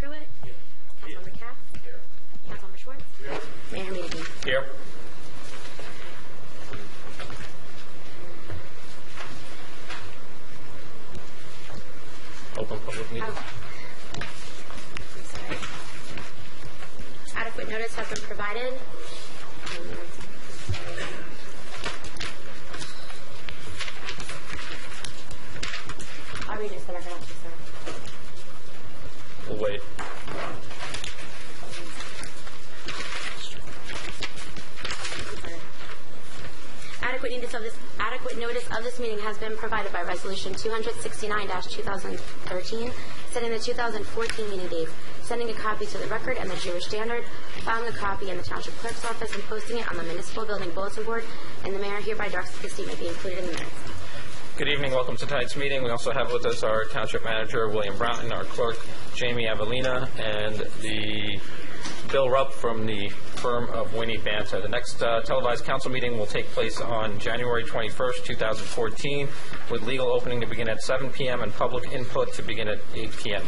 Pruitt. Here. Councilmember Katz. Here. Councilmember Schwartz. Here. Mayor Meeting. Here. Open public meeting. Adequate notice has been provided. I'll read it to the record officer. We'll wait. Adequate notice of this meeting has been provided by Resolution 269-2013, setting the 2014 meeting dates, sending a copy to the record and the Jewish Standard, filing a copy in the Township Clerk's office, and posting it on the Municipal Building Bulletin Board, and the Mayor hereby directs the statement be included in the minutes. Good evening. Welcome to tonight's meeting. We also have with us our Township Manager, William Broughton, our Clerk, Jamie Avelina, and the Bill Rupp from the firm of Winnie Banta. The next televised council meeting will take place on January 21st, 2014, with legal opening to begin at 7 p.m. and public input to begin at 8 p.m.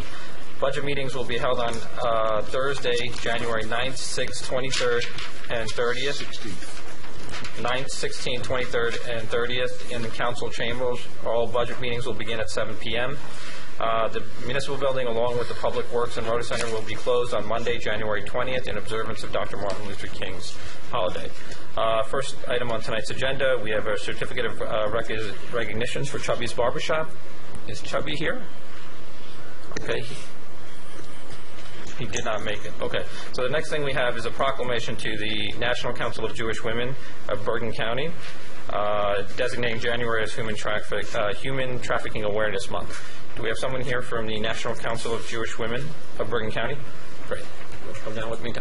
Budget meetings will be held on Thursday, January 9th, 6th, 23rd, and 30th. 9th, 16th, 23rd, and 30th in the council chambers. All budget meetings will begin at 7 p.m. The municipal building, along with the Public Works and Rota Center, will be closed on Monday, January 20th, in observance of Dr. Martin Luther King's holiday. First item on tonight's agenda, we have a certificate of recognitions for Chubby's Barbershop. Is Chubby here? Okay. He did not make it. Okay. So the next thing we have is a proclamation to the National Council of Jewish Women of Bergen County, designating January as Human Trafficking Awareness Month. Do we have someone here from the National Council of Jewish Women of Bergen County? Great. Come down with me.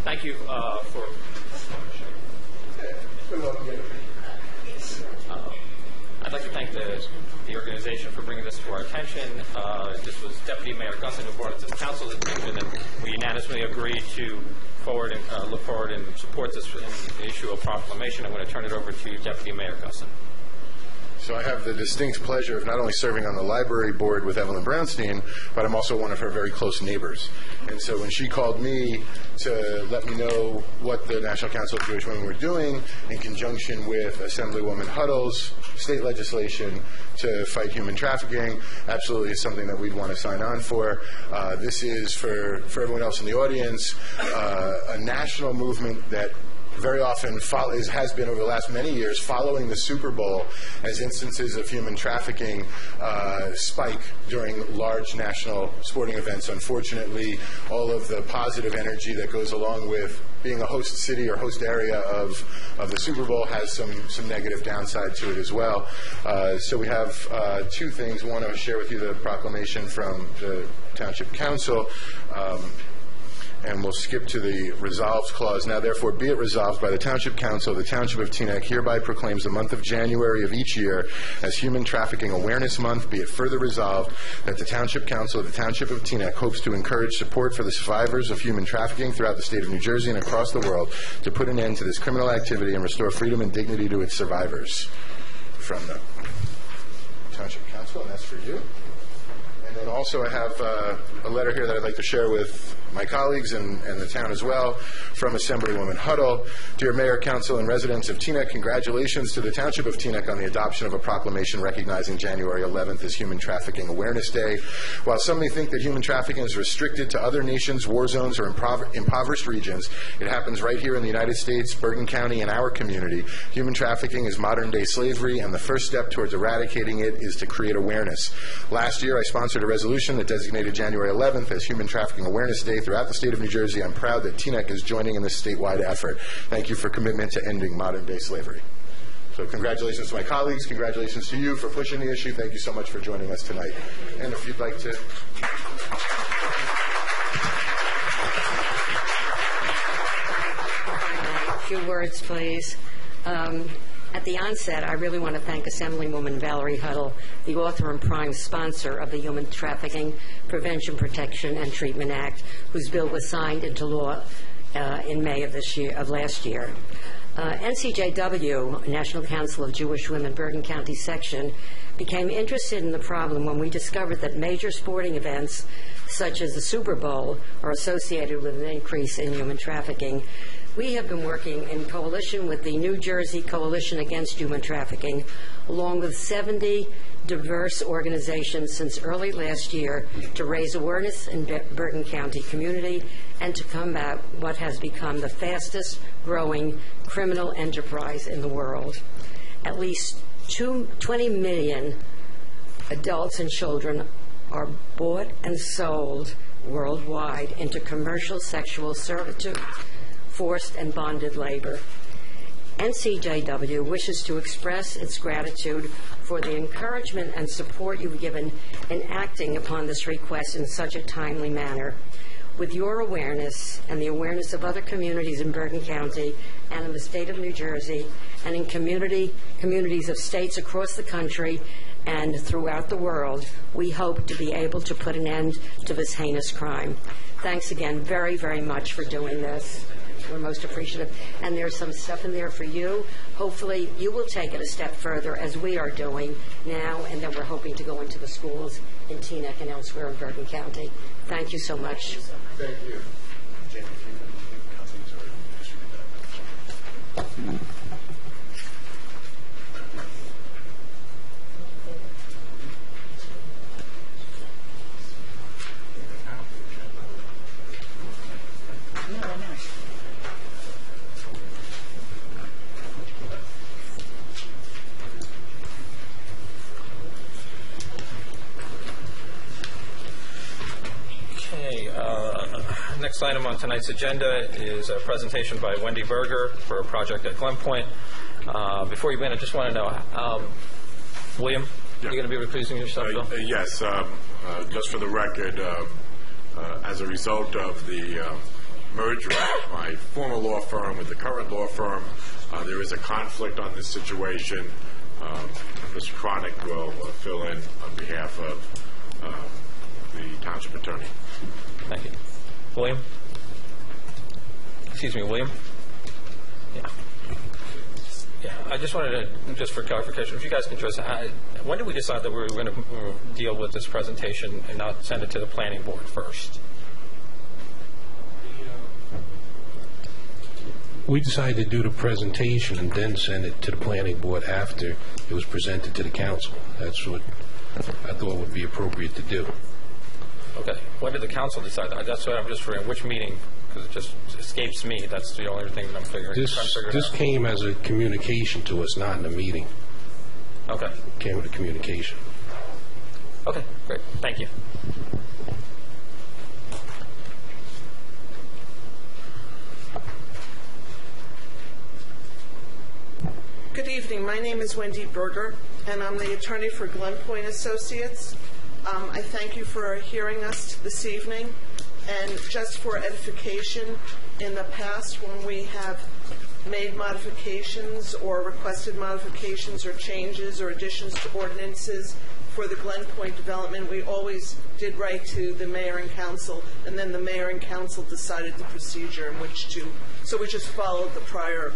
Thank you for. I'd like to thank the organization for bringing this to our attention. This was Deputy Mayor Gusson who brought it to the council's attention, and we unanimously agreed to look forward and support this and issue a proclamation. I'm going to turn it over to Deputy Mayor Gusson. So I have the distinct pleasure of not only serving on the library board with Evelyn Brownstein, but I'm also one of her very close neighbors. And so when she called me to let me know what the National Council of Jewish Women were doing in conjunction with Assemblywoman Huddle's state legislation to fight human trafficking, absolutely is something that we'd want to sign on for. This is, for everyone else in the audience, a national movement that very often has been over the last many years following the Super Bowl as instances of human trafficking spike during large national sporting events. Unfortunately, all of the positive energy that goes along with being a host city or host area of the Super Bowl has some negative downside to it as well. So we have two things. One, I'll share with you the proclamation from the Township Council. And we'll skip to the resolves clause. Now, therefore, be it resolved by the Township Council, the Township of Teaneck hereby proclaims the month of January of each year as Human Trafficking Awareness Month. Be it further resolved that the Township Council of the Township of Teaneck hopes to encourage support for the survivors of human trafficking throughout the state of New Jersey and across the world to put an end to this criminal activity and restore freedom and dignity to its survivors. From the Township Council, and that's for you. And then also I have a letter here that I'd like to share with my colleagues and the town as well, from Assemblywoman Huddle. Dear Mayor, Council, and residents of Teaneck, congratulations to the Township of Teaneck on the adoption of a proclamation recognizing January 11th as Human Trafficking Awareness Day. While some may think that human trafficking is restricted to other nations, war zones, or impoverished regions, it happens right here in the United States, Bergen County, and our community. Human trafficking is modern-day slavery, and the first step towards eradicating it is to create awareness. Last year, I sponsored a resolution that designated January 11th as Human Trafficking Awareness Day throughout the state of New Jersey. I'm proud that Teaneck is joining in this statewide effort. Thank you for commitment to ending modern-day slavery. So congratulations to my colleagues. Congratulations to you for pushing the issue. Thank you so much for joining us tonight. And if you'd like to... few words, please. At the onset, I really want to thank Assemblywoman Valerie Huddle, the author and prime sponsor of the Human Trafficking Prevention, Protection, and Treatment Act, whose bill was signed into law in May of last year. NCJW, National Council of Jewish Women, Bergen County Section, became interested in the problem when we discovered that major sporting events, such as the Super Bowl, are associated with an increase in human trafficking. We have been working in coalition with the New Jersey Coalition Against Human Trafficking, along with 70 diverse organizations since early last year, to raise awareness in Bergen County community and to combat what has become the fastest growing criminal enterprise in the world. At least 20 million adults and children are bought and sold worldwide into commercial sexual servitude, forced and bonded labor. NCJW wishes to express its gratitude for the encouragement and support you've given in acting upon this request in such a timely manner. With your awareness and the awareness of other communities in Bergen County and in the state of New Jersey and in communities of states across the country and throughout the world, we hope to be able to put an end to this heinous crime. Thanks again very, very much for doing this. We're most appreciative. And there's some stuff in there for you. Hopefully you will take it a step further, as we are doing now, and then we're hoping to go into the schools in Teaneck and elsewhere in Bergen County. Thank you so much. Thank you. Jamie, if you can copies or distribute that. Next item on tonight's agenda is a presentation by Wendy Berger for a project at Glen Point. Before you begin, I just want to know, William, are you going to be recusing yourself, Bill? Yes. Just for the record, as a result of the merger of my former law firm with the current law firm, there is a conflict on this situation. Mr. Teaneck will fill in on behalf of the Township Attorney. Thank you. William? Excuse me, William? Yeah. I just wanted to, just for clarification, if you guys can just, when did we decide that we were going to deal with this presentation and not send it to the planning board first? We decided to do the presentation and then send it to the planning board after it was presented to the council. That's what I thought would be appropriate to do. Okay. When did the council decide that? That's what I'm just figuring. Which meeting? Because it just escapes me. That's the only thing that I'm figuring. This came as a communication to us, not in a meeting. Okay. It came with a communication. Okay, great. Thank you. Good evening. My name is Wendy Berger, and I'm the attorney for Glen Point Associates. I thank you for hearing us this evening. And just for edification, in the past when we have made modifications or requested modifications or changes or additions to ordinances for the Glen Point development, we always did write to the mayor and council, and then the mayor and council decided the procedure in which to. So we just followed the prior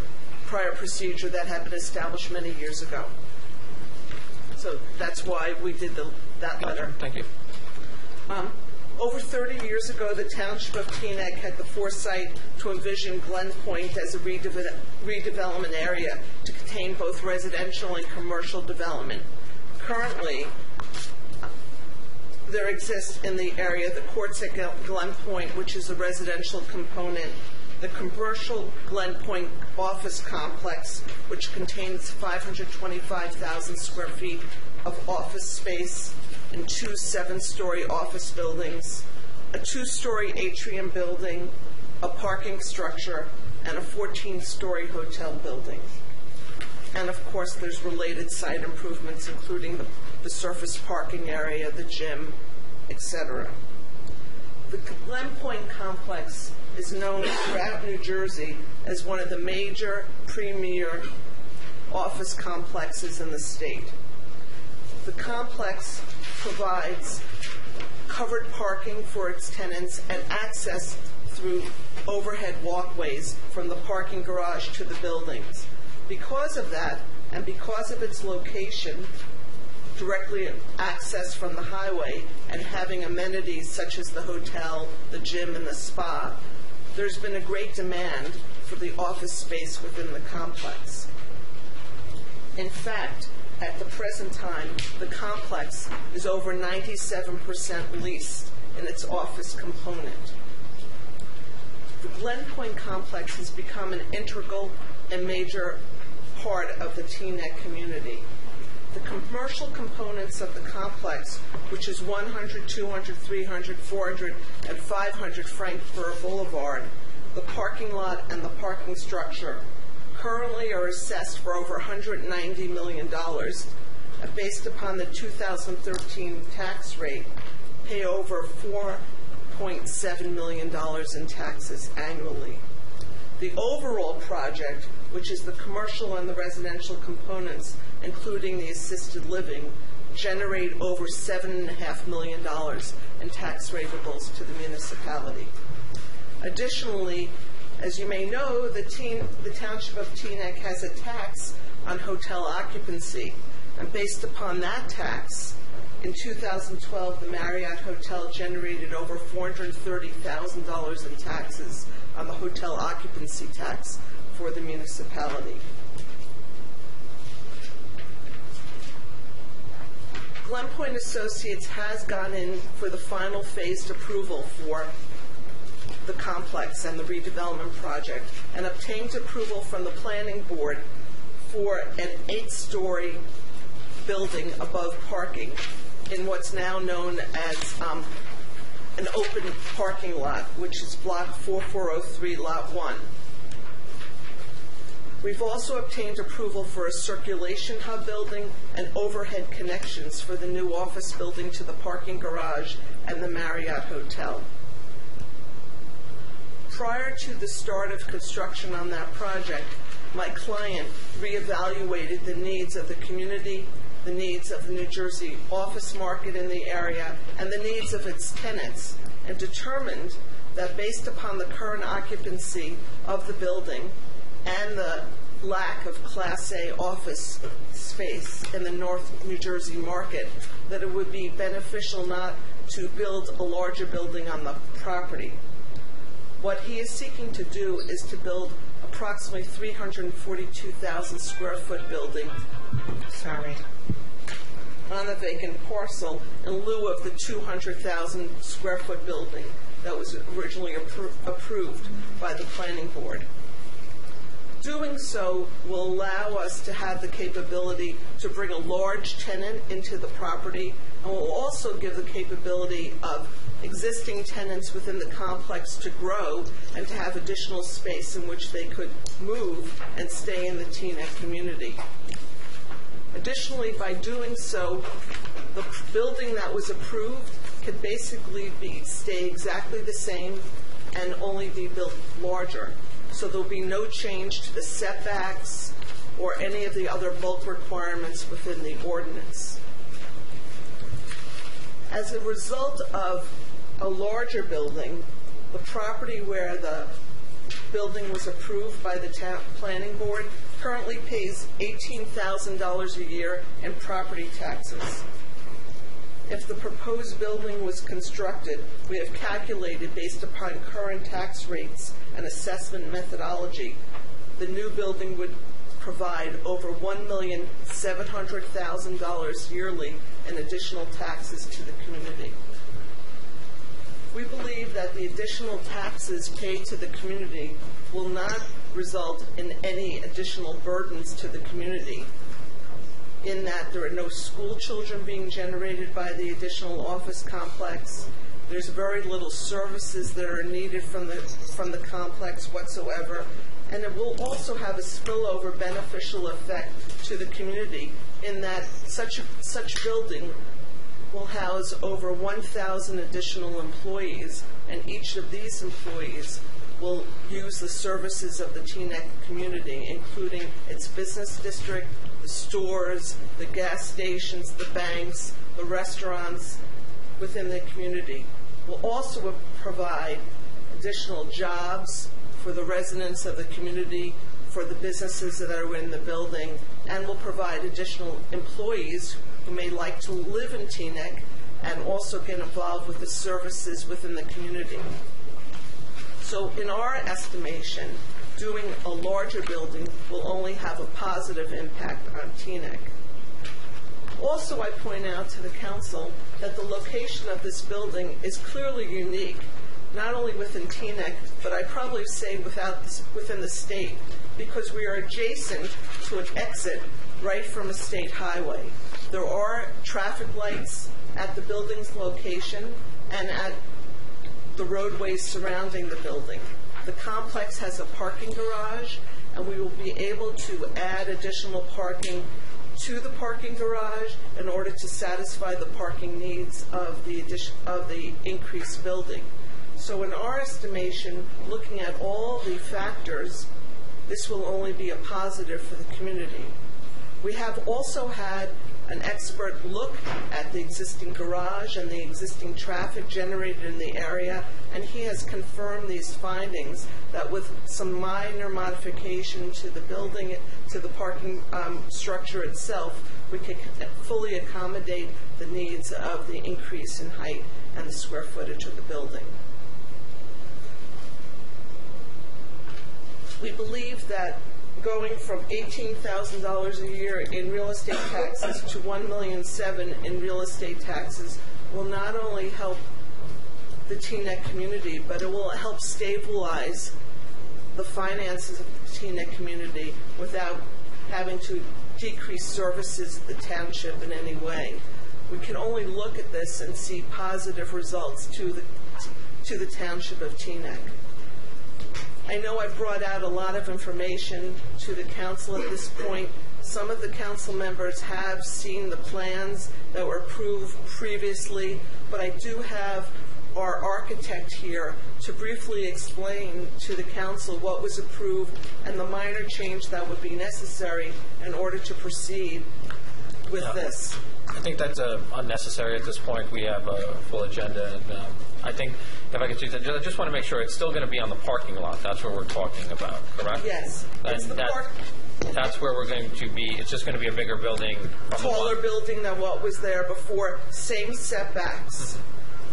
procedure that had been established many years ago. So that's why we did that letter. Thank you. Over 30 years ago, the Township of Teaneck had the foresight to envision Glen Point as a redevelopment area to contain both residential and commercial development. Currently, there exists in the area the Courts at Glen Point, which is a residential component, the commercial Glen Point office complex, which contains 525,000 square feet of office space and 2 7-story office buildings, a 2-story atrium building, a parking structure, and a 14-story hotel building. And of course, there's related site improvements, including the surface parking area, the gym, etc. The Glen Point complex is known throughout New Jersey as one of the major premier office complexes in the state. The complex provides covered parking for its tenants and access through overhead walkways from the parking garage to the buildings. Because of that, and because of its location, directly accessed from the highway, and having amenities such as the hotel, the gym, and the spa, there's been a great demand for the office space within the complex. In fact, at the present time, the complex is over 97% leased in its office component. The Glen Point complex has become an integral and major part of the Teaneck community. The commercial components of the complex, which is 100, 200, 300, 400, and 500 Frankfurt Boulevard, the parking lot and the parking structure, currently are assessed for over $190 million, and based upon the 2013 tax rate, pay over $4.7 million in taxes annually. The overall project, which is the commercial and the residential components, including the assisted living, generate over $7.5 million in tax ratables to the municipality. Additionally, as you may know, the Township of Teaneck has a tax on hotel occupancy, and based upon that tax, in 2012, the Marriott Hotel generated over $430,000 in taxes on the hotel occupancy tax for the municipality. Glen Point Associates has gone in for the final phased approval for the complex and the redevelopment project and obtained approval from the planning board for an 8-story building above parking in what's now known as an open parking lot, which is block 4403, lot 1. We've also obtained approval for a circulation hub building and overhead connections for the new office building to the parking garage and the Marriott Hotel. Prior to the start of construction on that project, my client reevaluated the needs of the community, the needs of the New Jersey office market in the area, and the needs of its tenants, and determined that based upon the current occupancy of the building and the lack of Class A office space in the North New Jersey market, that it would be beneficial not to build a larger building on the property. What he is seeking to do is to build approximately 342,000 square foot building on a vacant parcel in lieu of the 200,000 square foot building that was originally approved by the planning board. Doing so will allow us to have the capability to bring a large tenant into the property, and will also give the capability of existing tenants within the complex to grow and to have additional space in which they could move and stay in the Teaneck community. Additionally, by doing so, the building that was approved could basically stay exactly the same and only be built larger. So there'll be no change to the setbacks or any of the other bulk requirements within the ordinance. As a result of a larger building, the property where the building was approved by the planning board currently pays $18,000 a year in property taxes. If the proposed building was constructed, we have calculated based upon current tax rates and assessment methodology, the new building would provide over $1,700,000 yearly in additional taxes to the community. We believe that the additional taxes paid to the community will not result in any additional burdens to the community, in that there are no school children being generated by the additional office complex. There's very little services that are needed from the complex whatsoever, and it will also have a spillover beneficial effect to the community, in that such building will house over 1,000 additional employees, and each of these employees will use the services of the Teaneck community, including its business district, the stores, the gas stations, the banks, the restaurants within the community. We'll also provide additional jobs for the residents of the community, for the businesses that are in the building, and will provide additional employees who may like to live in Teaneck and also get involved with the services within the community. So in our estimation, doing a larger building will only have a positive impact on Teaneck. Also, I point out to the council that the location of this building is clearly unique, not only within Teaneck, but I'd probably say within the state, because we are adjacent to an exit right from a state highway. There are traffic lights at the building's location and at the roadways surrounding the building. The complex has a parking garage, and we will be able to add additional parking to the parking garage in order to satisfy the parking needs of the increased building. So in our estimation, looking at all the factors, this will only be a positive for the community. We have also had an expert look at the existing garage and the existing traffic generated in the area, and he has confirmed these findings that with some minor modification to the building, to the parking structure itself, we can fully accommodate the needs of the increase in height and the square footage of the building. We believe that going from $18,000 a year in real estate taxes to $1.7 million in real estate taxes will not only help the Teaneck community, but it will help stabilize the finances of the Teaneck community without having to decrease services of the township in any way. We can only look at this and see positive results to the township of Teaneck. I know I've brought out a lot of information to the council at this point. Some of the council members have seen the plans that were approved previously, but I do have our architect here to briefly explain to the council what was approved and the minor change that would be necessary in order to proceed with this. I think that's unnecessary at this point. We have a full agenda, and I think if I could choose, I just want to make sure it's still going to be on the parking lot. That's what we're talking about, correct? Yes. It's the that's where we're going to be. It's just going to be a bigger building. Taller building than what was there before, same setbacks.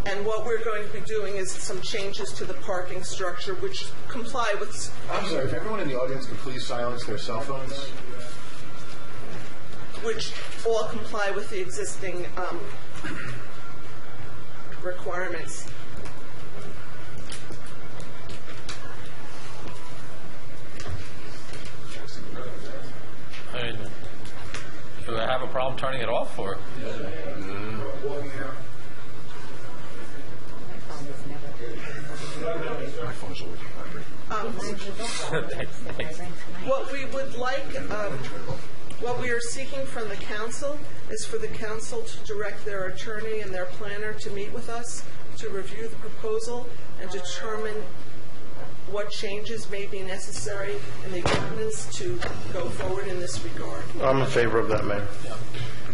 And what we're going to be doing is some changes to the parking structure, which comply with... I'm sorry, if everyone in the audience could please silence their cell phones. Which all comply with the existing requirements. Do I have a problem turning it off, or? My phone's always What we would like, what we are seeking from the council is for the council to direct their attorney and their planner to meet with us to review the proposal and determine what changes may be necessary in the ordinance to go forward in this regard. I'm in favor of that, Mayor. Yeah,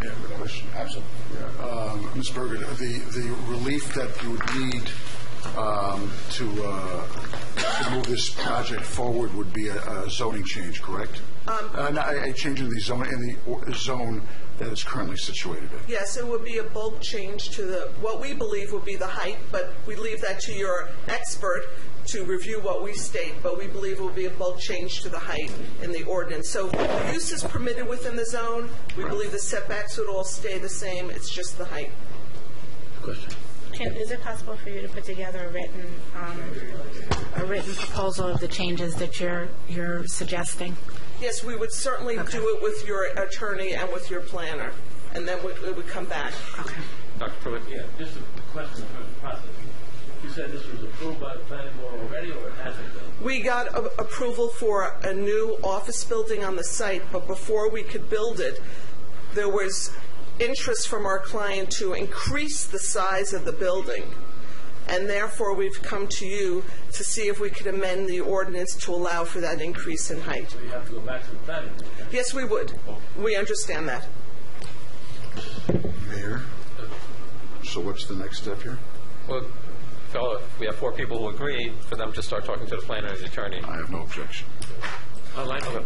good question. Absolutely. Ms. Berger, the relief that you would need to move this project forward would be a zoning change, correct? A change in the zone that it's currently situated in. Yes, it would be a bulk change to what we believe would be the height, but we leave that to your expert to review what we state, but we believe it will be a bulk change to the height in the ordinance. So the use is permitted within the zone. We believe the setbacks would all stay the same. It's just the height. Question. Is it possible for you to put together a written proposal of the changes that you're suggesting? Yes, we would certainly do it with your attorney and with your planner, and then it would come back. Okay. Dr. Pruitt? Yeah, just a question about the process. You said this was approved by the planning board already, or it hasn't been? We got approval for a new office building on the site, but before we could build it, there was interest from our client to increase the size of the building, and therefore we've come to you to see if we could amend the ordinance to allow for that increase in height. So you have to go back to the planning board. Yes, we would. We understand that. Mayor? So what's the next step here? Well, Phil, we have 4 people who agree for them to start talking to the planner and the attorney. I have no objection. Okay.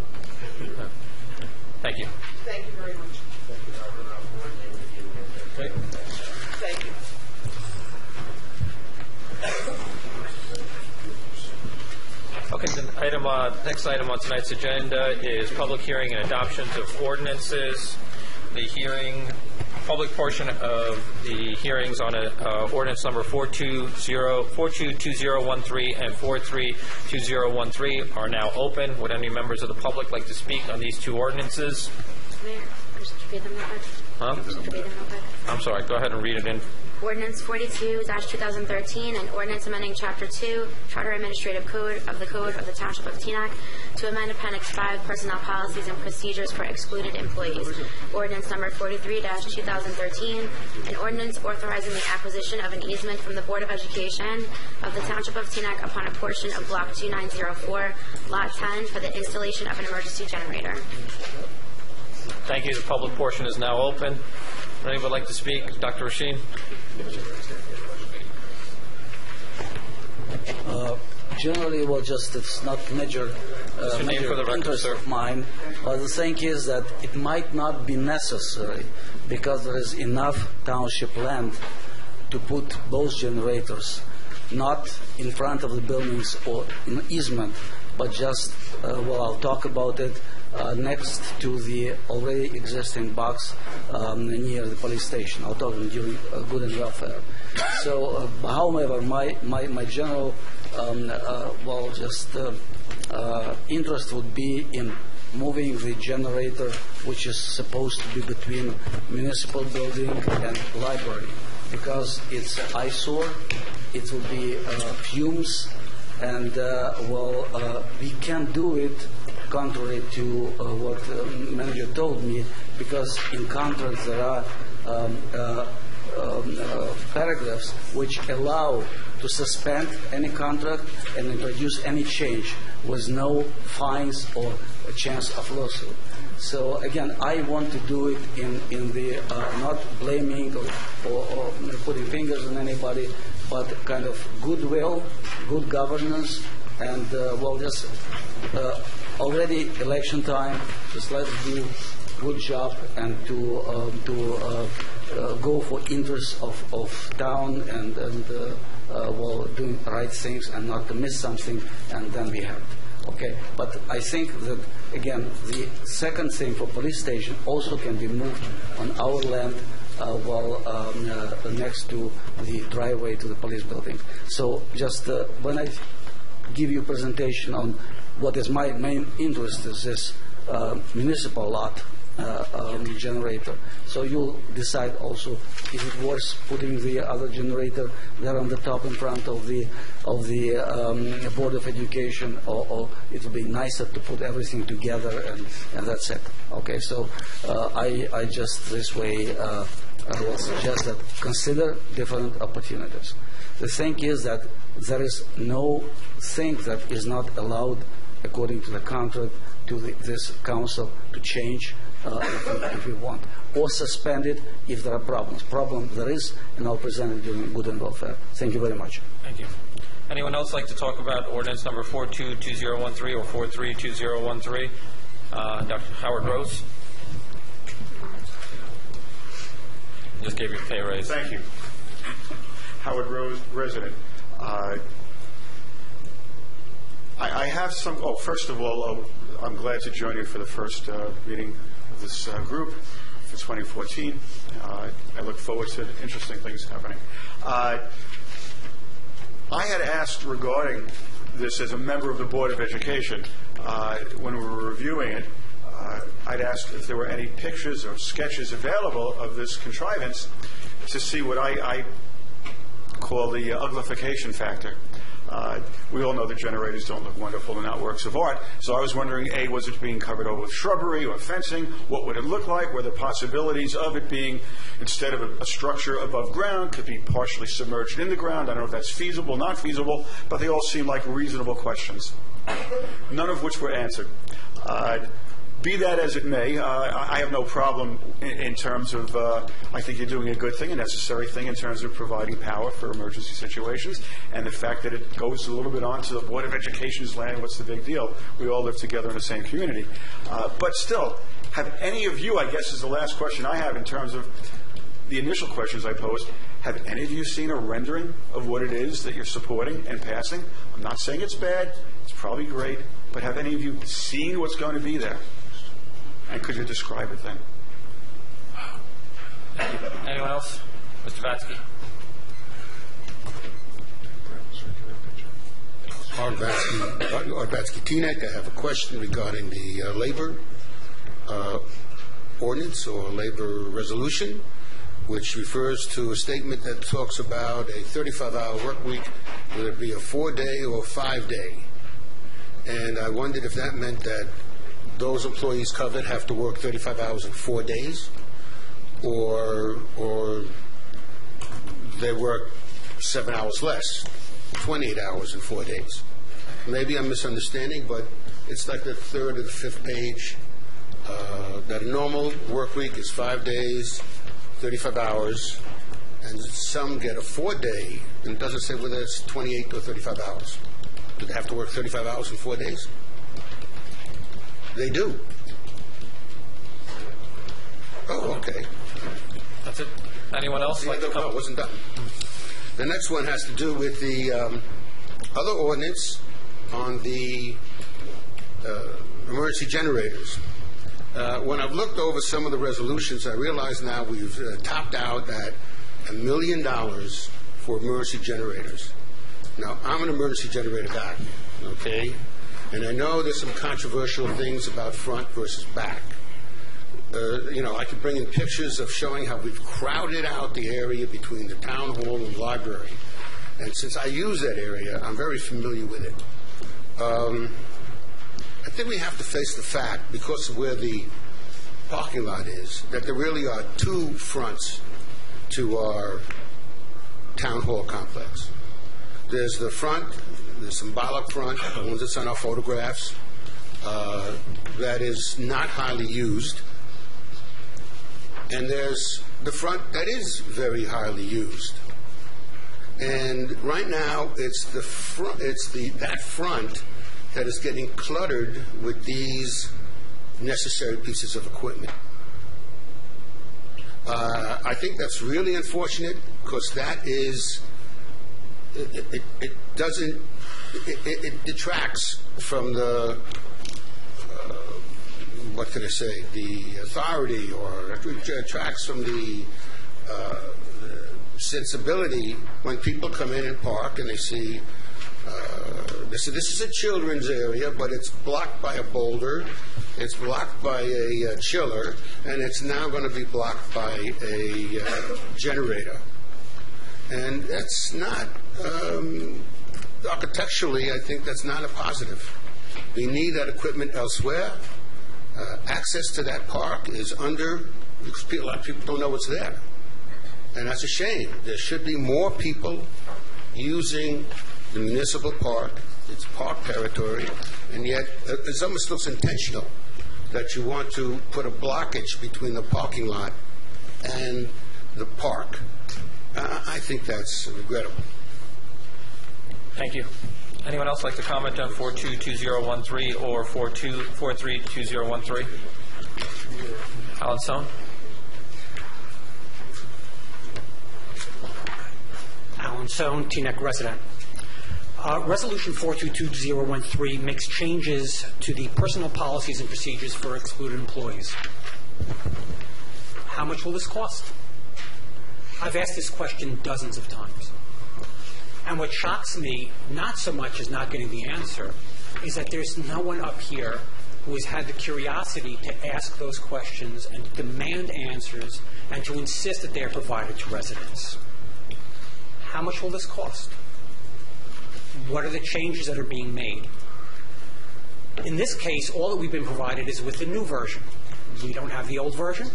Thank you. Thank you very much. Okay. Thank you. Okay, the next item on tonight's agenda is public hearing and adoptions of ordinances. The public portion of the hearings on ordinance number 422013 and 432013 are now open. Would any members of the public like to speak on these 2 ordinances? Mayor, just read them real quick. Huh? Just read them real quick. I'm sorry, go ahead and read it in. Ordinance 42-2013, and ordinance amending Chapter 2, Charter Administrative Code of the Township of Teaneck to amend Appendix 5, Personnel Policies and Procedures for Excluded Employees. Ordinance number 43-2013, an ordinance authorizing the acquisition of an easement from the Board of Education of the Township of Teaneck upon a portion of Block 2904, Lot 10, for the installation of an emergency generator. Thank you. The public portion is now open. Would anyone like to speak? Dr. Rasheen? Generally, well, just it's not major interest of mine. But the thing is that it might not be necessary because there is enough township land to put both generators, not in front of the buildings or in easement, but just, I'll talk about it, next to the already existing box near the police station. I'll talk during good and welfare. So, however, my general, interest would be in moving the generator, which is supposed to be between municipal building and library, because it's eyesore, it will be fumes, and we can't do it contrary to what the manager told me, because in contract there are paragraphs which allow to suspend any contract and introduce any change with no fines or a chance of lawsuit. So again, I want to do it in the not blaming or putting fingers on anybody, but kind of goodwill, good governance, and already election time. Just let's do good job and to go for interests of town and doing right things and not to miss something and then be hurt. Okay, but I think that again the second thing for police station also can be moved on our land next to the driveway to the police building. So just when I give you a presentation on what is my main interest is this municipal lot generator. So you'll decide also if it worth putting the other generator there on the top in front of the Board of Education, or it will be nicer to put everything together and that's it. Okay, so I just this way I will suggest that consider different opportunities. The thing is that there is no thing that is not allowed according to the contract to this council to change if we want, or suspend it if there are problems. Problem there is, and I'll present it during good and welfare. Thank you very much. Thank you. Anyone else like to talk about ordinance number 422013 or 432013? Dr. Howard Rose? Just gave you a pay raise. Thank you. Howard Rose, resident. I have some. Oh, first of all, I'm glad to join you for the first meeting of this group for 2014. I look forward to interesting things happening. I had asked regarding this as a member of the Board of Education when we were reviewing it. I'd asked if there were any pictures or sketches available of this contrivance to see what I call the uglification factor. We all know that generators don't look wonderful and not works of art. So I was wondering, A, was it being covered over with shrubbery or fencing? What would it look like? Were there possibilities of it being, instead of a structure above ground, could be partially submerged in the ground? I don't know if that's feasible, not feasible, but they all seem like reasonable questions, none of which were answered. Be that as it may, I have no problem in terms of, I think you're doing a good thing, a necessary thing in terms of providing power for emergency situations, and the fact that it goes a little bit onto the Board of Education's land, what's the big deal? We all live together in the same community. But still, have any of you, I guess is the last question I have in terms of the initial questions I posed, have any of you seen a rendering of what it is that you're supporting and passing? I'm not saying it's bad, it's probably great, but have any of you seen what's going to be there? And could you describe it then? Thank you. Anyone else? Mr. Vatsky. Art Vatsky, Teaneck. I have a question regarding the labor ordinance or labor resolution, which refers to a statement that talks about a 35-hour work week, whether it be a 4-day or 5-day. And I wondered if that meant that those employees covered have to work 35 hours in 4 days, or they work 7 hours less, 28 hours in 4 days. Maybe I'm misunderstanding, but it's like the third or the fifth page, that a normal work week is 5 days, 35 hours, and some get a 4-day, and it doesn't say whether it's 28 or 35 hours. Do they have to work 35 hours in 4 days? They do. Oh, okay. That's it. Anyone else? No, it wasn't done. The next one has to do with the other ordinance on the emergency generators. When I've looked over some of the resolutions, I realize now we've topped out at $1 million for emergency generators. Now, I'm an emergency generator guy, okay? And I know there's some controversial things about front versus back. I could bring in pictures of showing how we've crowded out the area between the town hall and library. And since I use that area, I'm very familiar with it. I think we have to face the fact, because of where the parking lot is, that there really are two fronts to our town hall complex. There's the front, the symbolic front, the one that's on our photographs, that is not highly used. And there's the front that is very highly used. And right now, it's that front that is getting cluttered with these necessary pieces of equipment. I think that's really unfortunate, because that is, it detracts from the, what can I say, the authority, or it detracts from the sensibility when people come in and park and they see, this is a children's area, but it's blocked by a boulder, it's blocked by a chiller, and it's now going to be blocked by a generator. And that's not, architecturally, I think that's not a positive. We need that equipment elsewhere. Access to that park is because a lot of people don't know what's there. And that's a shame. There should be more people using the municipal park. It's park territory, and yet it almost looks intentional that you want to put a blockage between the parking lot and the park. I think that's regrettable. Thank you. Anyone else like to comment on 422013 or 432013? Alan Sohn. Alan Sohn, Teaneck resident. Resolution 422013 makes changes to the personnel policies and procedures for excluded employees. How much will this cost? I've asked this question dozens of times. And what shocks me, not so much as not getting the answer, is that there's no one up here who has had the curiosity to ask those questions and to demand answers and to insist that they are provided to residents. how much will this cost? What are the changes that are being made? In this case, all that we've been provided is with the new version. We don't have the old version.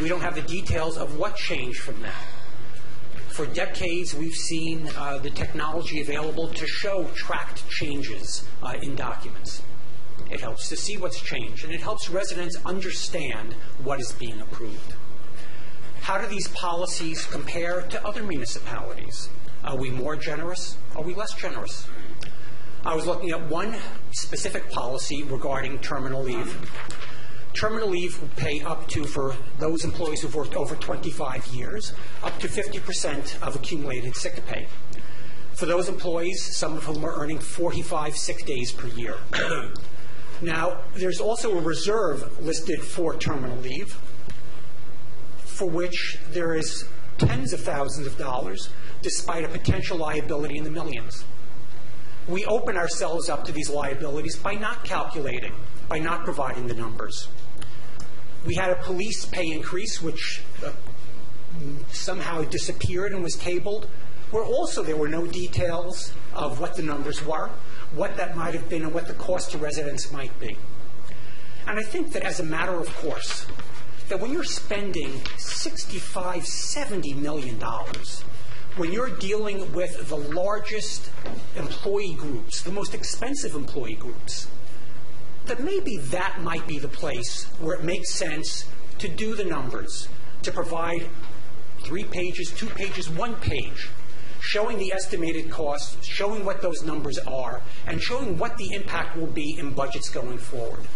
We don't have the details of what changed from that. For decades, we've seen the technology available to show tracked changes in documents. It helps to see what's changed, and it helps residents understand what is being approved. How do these policies compare to other municipalities? Are we more generous? Are we less generous? I was looking at one specific policy regarding terminal leave. Terminal leave will pay up to, for those employees who've worked over 25 years, up to 50% of accumulated sick pay. For those employees, some of whom are earning 45 sick days per year. Now, there's also a reserve listed for terminal leave, for which there is tens of thousands of dollars, despite a potential liability in the millions. We open ourselves up to these liabilities by not calculating, by not providing the numbers. We had a police pay increase, which somehow disappeared and was tabled, where also there were no details of what the numbers were, what that might have been, and what the cost to residents might be. And I think that as a matter of course, that when you're spending $65, $70 million, when you're dealing with the largest employee groups, the most expensive employee groups, that maybe that might be the place where it makes sense to do the numbers, to provide 3 pages, 2 pages, 1 page, showing the estimated costs, showing what those numbers are, and showing what the impact will be in budgets going forward.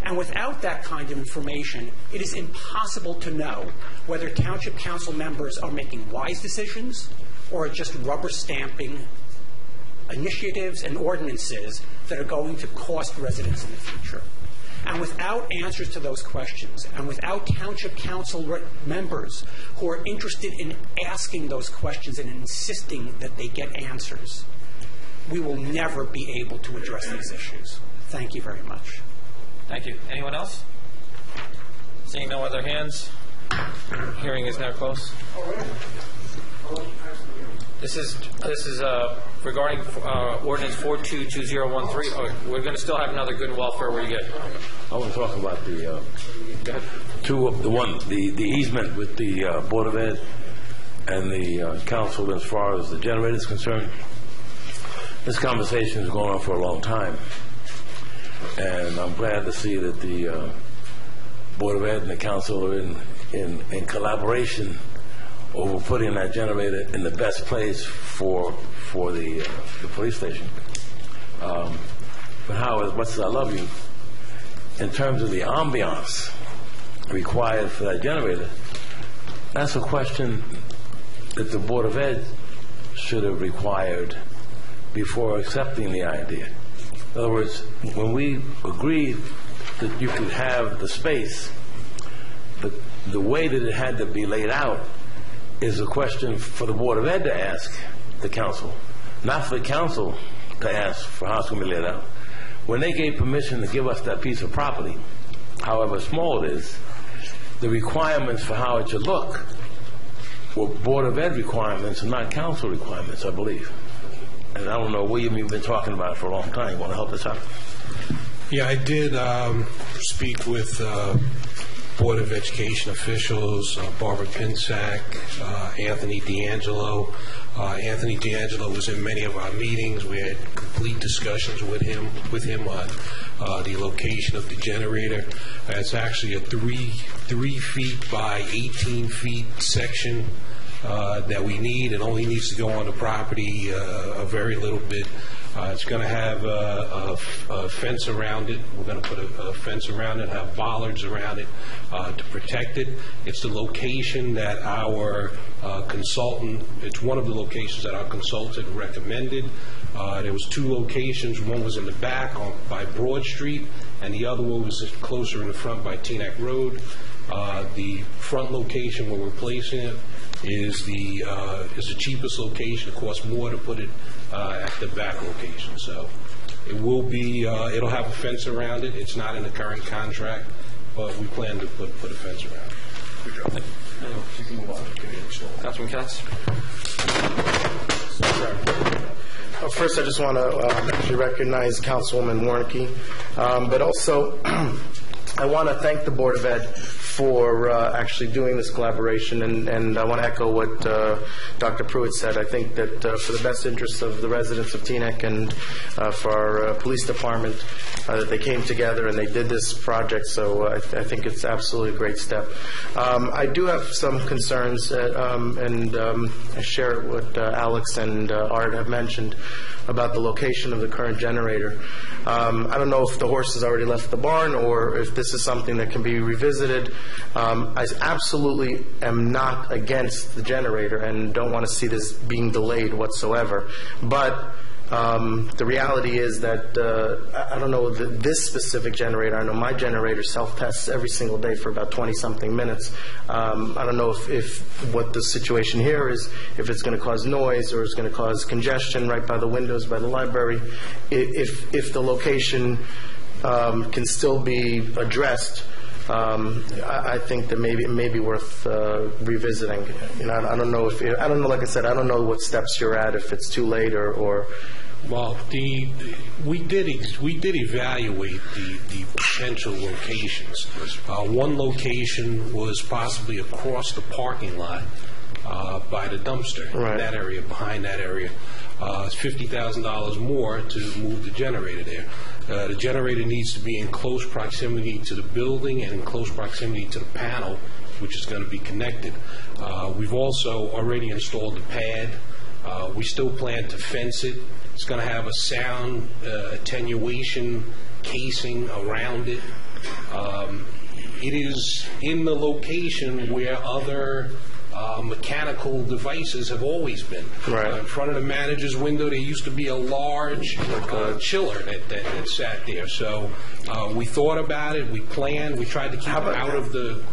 And without that kind of information, it is impossible to know whether township council members are making wise decisions or are just rubber stamping initiatives and ordinances that are going to cost residents in the future. And without answers to those questions, and without township council members who are interested in asking those questions and insisting that they get answers, we will never be able to address these issues. Thank you very much. Thank you. Anyone else? Seeing no other hands, hearing is now closed. This is regarding ordinance 422013. Oh, we're going to still have another good welfare where you get. I want to talk about the easement with the Board of Ed and the council as far as the generator is concerned. This conversation has gone on for a long time, and I'm glad to see that the Board of Ed and the council are in collaboration over putting that generator in the best place for the police station. But Howard, as much as I love you, in terms of the ambiance required for that generator, that's a question that the Board of Ed should have required before accepting the idea. In other words, when we agreed that you could have the space, the way that it had to be laid out is a question for the Board of Ed to ask the council, not for the council to ask for how it's going to be laid out. When they gave permission to give us that piece of property, however small it is, the requirements for how it should look were Board of Ed requirements and not council requirements, I believe. And I don't know, William, you've been talking about it for a long time. You want to help us out? Yeah, I did speak with Board of Education officials, Barbara Pinsack, Anthony D'Angelo. Anthony D'Angelo was in many of our meetings. We had complete discussions with him on the location of the generator. It's actually a 3 feet by 18 feet section that we need. It only needs to go on the property a very little bit. It's going to have a fence around it. We're going to put a fence around it, have bollards around it to protect it. It's the location that our consultant, it's one of the locations that our consultant recommended. There was 2 locations. One was in the back by Broad Street, and the other one was closer in the front by Teaneck Road. The front location where we're placing it is the cheapest location. It costs more to put it at the back location. So it will be, it'll have a fence around it. It's not in the current contract, but we plan to put a fence around it. Good job. Councilman Katz. First, I just want to actually recognize Councilwoman Warnke, but also I want to thank the Board of Ed for actually doing this collaboration, and I want to echo what Dr. Pruitt said. I think that for the best interests of the residents of Teaneck and for our police department, that they came together and they did this project, so I think it's absolutely a great step. I do have some concerns, and I share what Alex and Art have mentioned about the location of the current generator. I don't know if the horse has already left the barn or if this is something that can be revisited. I absolutely am not against the generator and don't want to see this being delayed whatsoever. But the reality is that I don't know this specific generator. I know my generator self-tests every single day for about 20-something minutes. I don't know if what the situation here is, if it's going to cause noise or it's going to cause congestion right by the windows by the library. If the location can still be addressed, I think that maybe it may be worth revisiting. You know, I don't know if I don't know. Like I said, I don't know what steps you're at. If it's too late or well, we did evaluate the potential locations. One location was possibly across the parking lot by the dumpster in that area, behind that area. It's $50,000 more to move the generator there. The generator needs to be in close proximity to the building and in close proximity to the panel, which is going to be connected. We've also already installed the pad. We still plan to fence it. It's going to have a sound attenuation casing around it. It is in the location where other mechanical devices have always been. In front of the manager's window, there used to be a large chiller that sat there. So we thought about it, we planned, we tried to keep it out of the...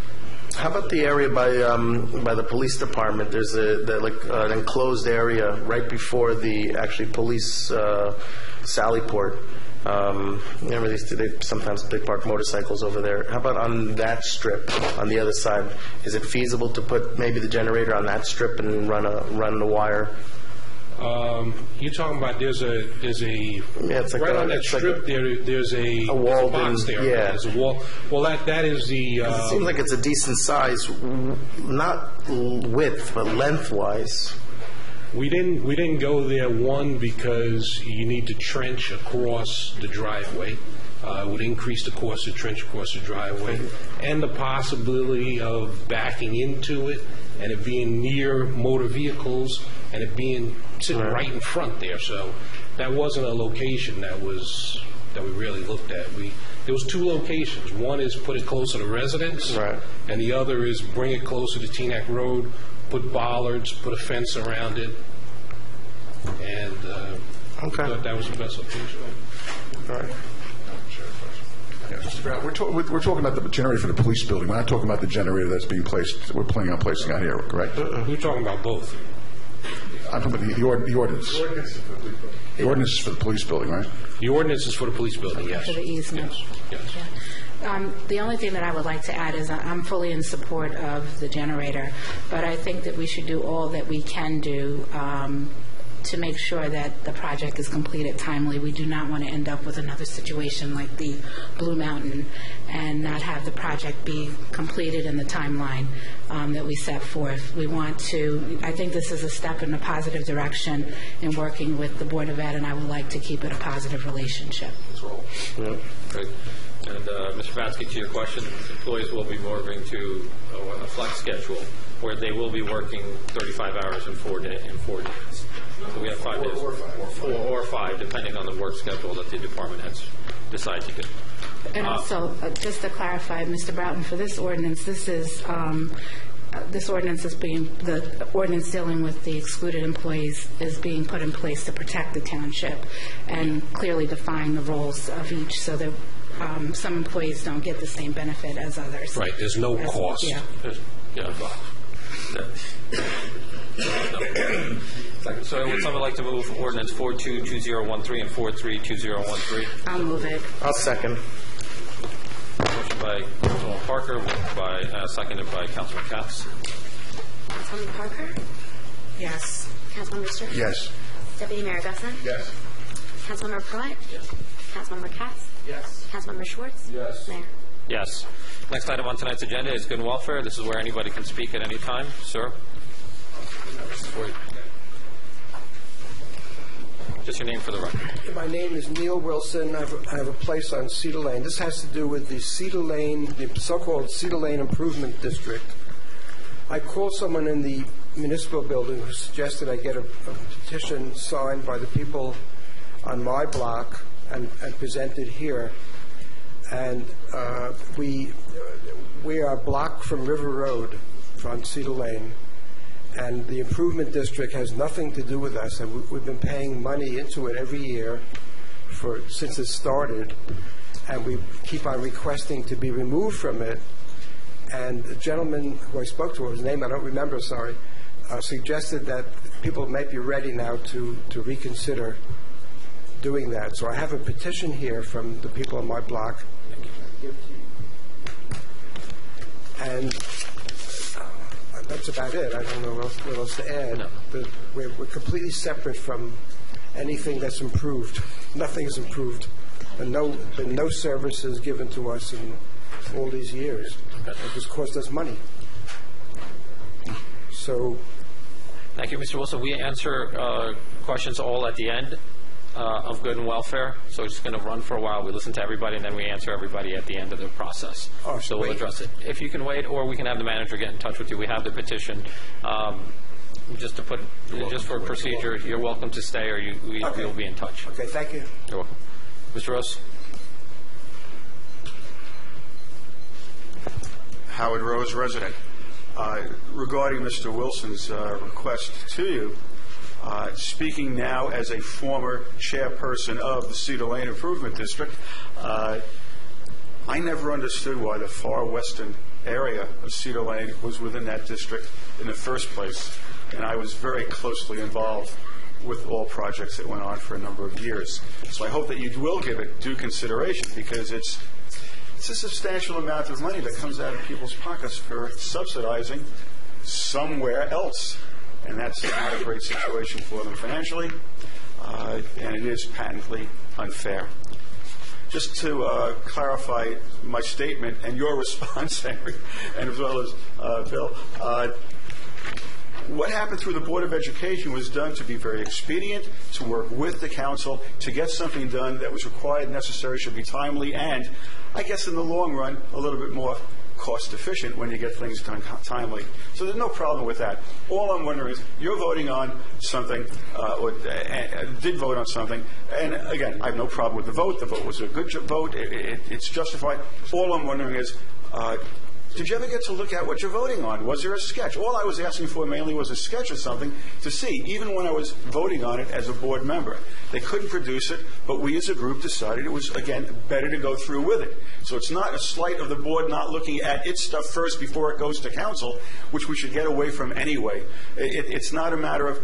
How about the area by the police department? There's an enclosed area right before the actually police sally port. Remember sometimes they park motorcycles over there. How about on that strip on the other side? Is it feasible to put maybe the generator on that strip and run the wire? You're talking about there's a it's like right on that strip there's a wall box there. Yeah, there's a wall. Well, that is the. It seems like it's a decent size, not width but lengthwise. We didn't go there, one, because you need to trench across the driveway. It would increase the cost to trench across the driveway, and the possibility of backing into it and it being near motor vehicles and it being sitting right in front there. So that wasn't a location that we really looked at. There was two locations. One is put it closer to residents, and the other is bring it closer to Teaneck Road, put bollards, put a fence around it, and I thought that was the best location. All right. Mr. Brown, we're talking about the generator for the police building. We're not talking about the generator that's being placed. We're planning on placing out here, correct? We're talking about both. I'm talking about the ordinance. The ordinance is for the police building, right? The ordinance is for the police building, yes. For the easement. Yes. The only thing that I would like to add is I'm fully in support of the generator, but I think that we should do all that we can do to make sure that the project is completed timely. We do not want to end up with another situation like the Blue Mountain and not have the project be completed in the timeline that we set forth. We want to, I think this is a step in a positive direction in working with the Board of Ed, and I would like to keep it a positive relationship. Yeah. Great. And Mr. Vansky, to your question, employees will be moving to a flex schedule where they will be working 35 hours in 4 days. So we have 5 days. Or five, depending on the work schedule that the department heads decide to do. And also, just to clarify, Mr. Broughton, for this ordinance, the ordinance dealing with the excluded employees is being put in place to protect the township and clearly define the roles of each so that some employees don't get the same benefit as others. Right, there's no cost. Yeah. So would someone like to move ordinance 422013 and 432013? I'll move it. I'll second. Motion by Councilman Parker, seconded by Councilman Katz. Councilman Parker? Yes. Councilmember Stewart? Yes. Deputy Mayor Gusson? Yes. Councilmember Pruitt? Yes. Councilmember Katz? Yes. Councilmember Schwartz? Yes. Mayor? Yes. Next item on tonight's agenda is good and welfare. This is where anybody can speak at any time. Sir? Just your name for the record. My name is Neil Wilson. I have a place on Cedar Lane. This has to do with the Cedar Lane, the so-called Cedar Lane Improvement District. I called someone in the municipal building who suggested I get a petition signed by the people on my block and presented here. And we are blocked from River Road on Cedar Lane. And the improvement district has nothing to do with us. And we've been paying money into it every year since it started. And we keep on requesting to be removed from it. And the gentleman who I spoke to, his name I don't remember, sorry, suggested that people may be ready now to reconsider doing that. So I have a petition here from the people on my block. And that's about it. I don't know what else to add. No. But we're completely separate from anything that's improved. Nothing is improved. And been no services given to us in all these years. It just cost us money. So. Thank you, Mr. Wilson. We answer questions all at the end of good and welfare. So it's going to run for a while. We listen to everybody, and then we answer everybody at the end of the process. Oh, so we'll address it. If you can wait, or we can have the manager get in touch with you. We have the petition. Just for procedure, you're welcome to stay, or we'll be in touch. Okay, thank you. You're welcome. Mr. Rose? Howard Rose, resident. Regarding Mr. Wilson's request to you, speaking now as a former chairperson of the Cedar Lane Improvement District, I never understood why the far western area of Cedar Lane was within that district in the first place, and I was very closely involved with all projects that went on for a number of years. So I hope that you will give it due consideration, because it's a substantial amount of money that comes out of people's pockets for subsidizing somewhere else. And that's not a great situation for them financially, and it is patently unfair. Just to clarify my statement and your response, Henry, and as well as Bill, what happened through the Board of Education was done to be very expedient, to work with the council, to get something done that was required, necessary, should be timely, and I guess in the long run, a little bit more cost efficient when you get things done timely. So there's no problem with that. All I'm wondering is, you're voting on something, or did vote on something, and again, I have no problem with the vote. The vote was a good vote. It's justified. All I'm wondering is, did you ever get to look at what you're voting on? Was there a sketch? All I was asking for mainly was a sketch of something to see, even when I was voting on it as a board member. They couldn't produce it, but we as a group decided it was, again, better to go through with it. So it's not a slight of the board not looking at its stuff first before it goes to council, which we should get away from anyway. It's not a matter of,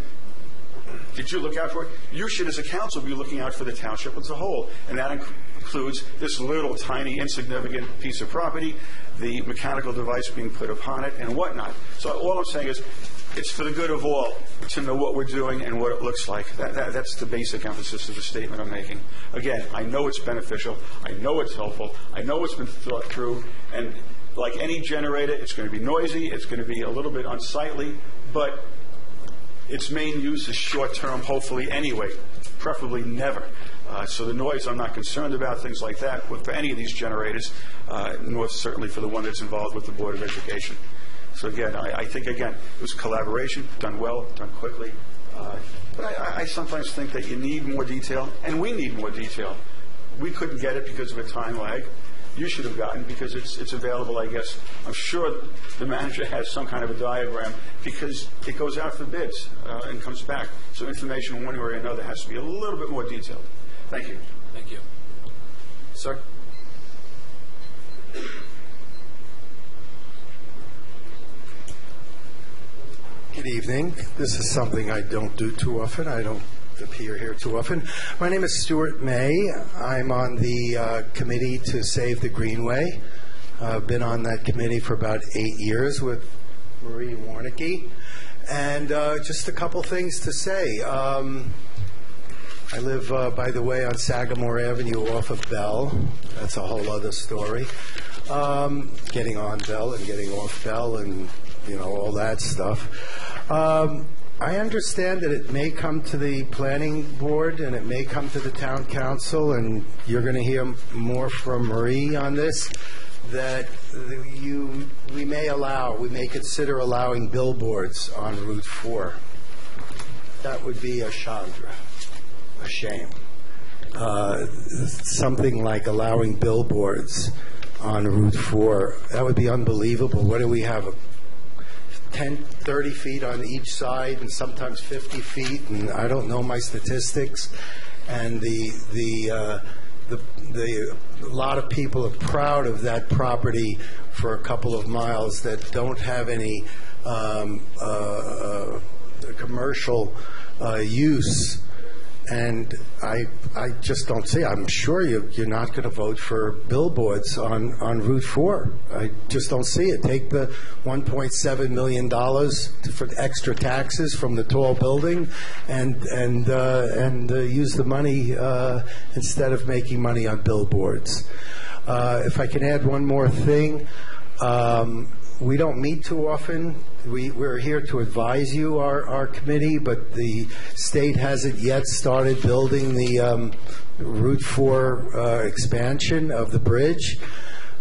did you look out for it? You should, as a council, be looking out for the township as a whole, and that includes this little, tiny, insignificant piece of property, the mechanical device being put upon it, and whatnot. So all I'm saying is, it's for the good of all to know what we're doing and what it looks like. That's the basic emphasis of the statement I'm making. Again, I know it's beneficial. I know it's helpful. I know it's been thought through. And like any generator, it's going to be noisy. It's going to be a little bit unsightly. But its main use is short-term, hopefully, anyway, preferably never. So the noise, I'm not concerned about, things like that, for any of these generators, nor certainly for the one that's involved with the Board of Education. So again, I think, again, it was collaboration, done well, done quickly. But I sometimes think that you need more detail, and we need more detail. We couldn't get it because of a time lag. You should have gotten, because it's available, I guess. I'm sure the manager has some kind of a diagram, because it goes out for bids and comes back. So information one way or another has to be a little bit more detailed. Thank you. Thank you. Sir? Good evening. This is something I don't do too often. I don't appear here too often. My name is Stuart May. I'm on the committee to Save the Greenway. I've been on that committee for about 8 years with Marie Warnicki. And just a couple things to say. I live, by the way, on Sagamore Avenue off of Bell. That's a whole other story. Getting on Bell and getting off Bell and, all that stuff. I understand that it may come to the planning board and it may come to the town council, and you're going to hear more from Marie on this, that we may consider allowing billboards on Route 4. That would be a shame. Something like allowing billboards on Route 4, that would be unbelievable. What do we have? 10, 30 feet on each side, and sometimes 50 feet, and I don't know my statistics. And a lot of people are proud of that property for a couple of miles that don't have any commercial use. And I just don't see. I'm sure you're not going to vote for billboards on Route 4. I just don't see it. Take the $1.7 million for extra taxes from the tall building, and use the money instead of making money on billboards. If I can add one more thing, we don't meet too often. We're here to advise you, our committee, but the state hasn't yet started building the Route 4 expansion of the bridge.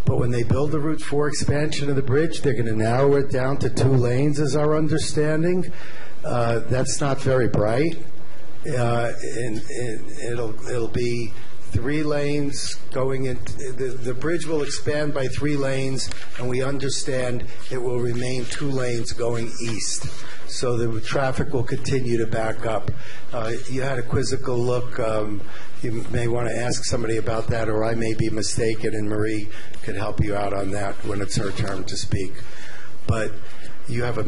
But when they build the Route 4 expansion of the bridge, they're going to narrow it down to 2 lanes, is our understanding. That's not very bright. And it'll be 3 lanes going in. The bridge will expand by 3 lanes, and we understand it will remain 2 lanes going east. So the traffic will continue to back up. You had a quizzical look. You may want to ask somebody about that, or I may be mistaken, and Marie could help you out on that when it's her turn to speak. But you have a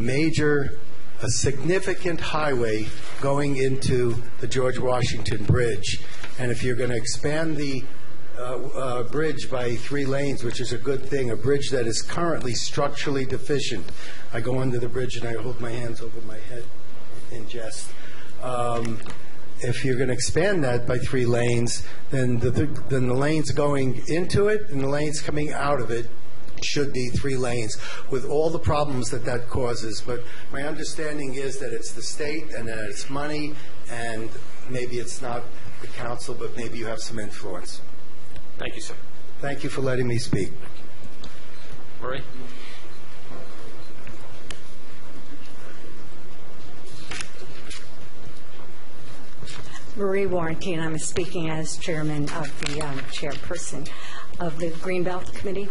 significant highway going into the George Washington Bridge. And if you're going to expand the bridge by 3 lanes, which is a good thing, a bridge that is currently structurally deficient. I go under the bridge and I hold my hands over my head in jest. If you're going to expand that by 3 lanes, then the lanes going into it and the lanes coming out of it should be 3 lanes, with all the problems that causes. But my understanding is that it's the state and that it's money, and maybe it's not the council, but maybe you have some influence. Thank you, sir. Thank you for letting me speak. Marie? Marie Warnke, and I'm speaking as chairman of the chairperson of the Greenbelt Committee.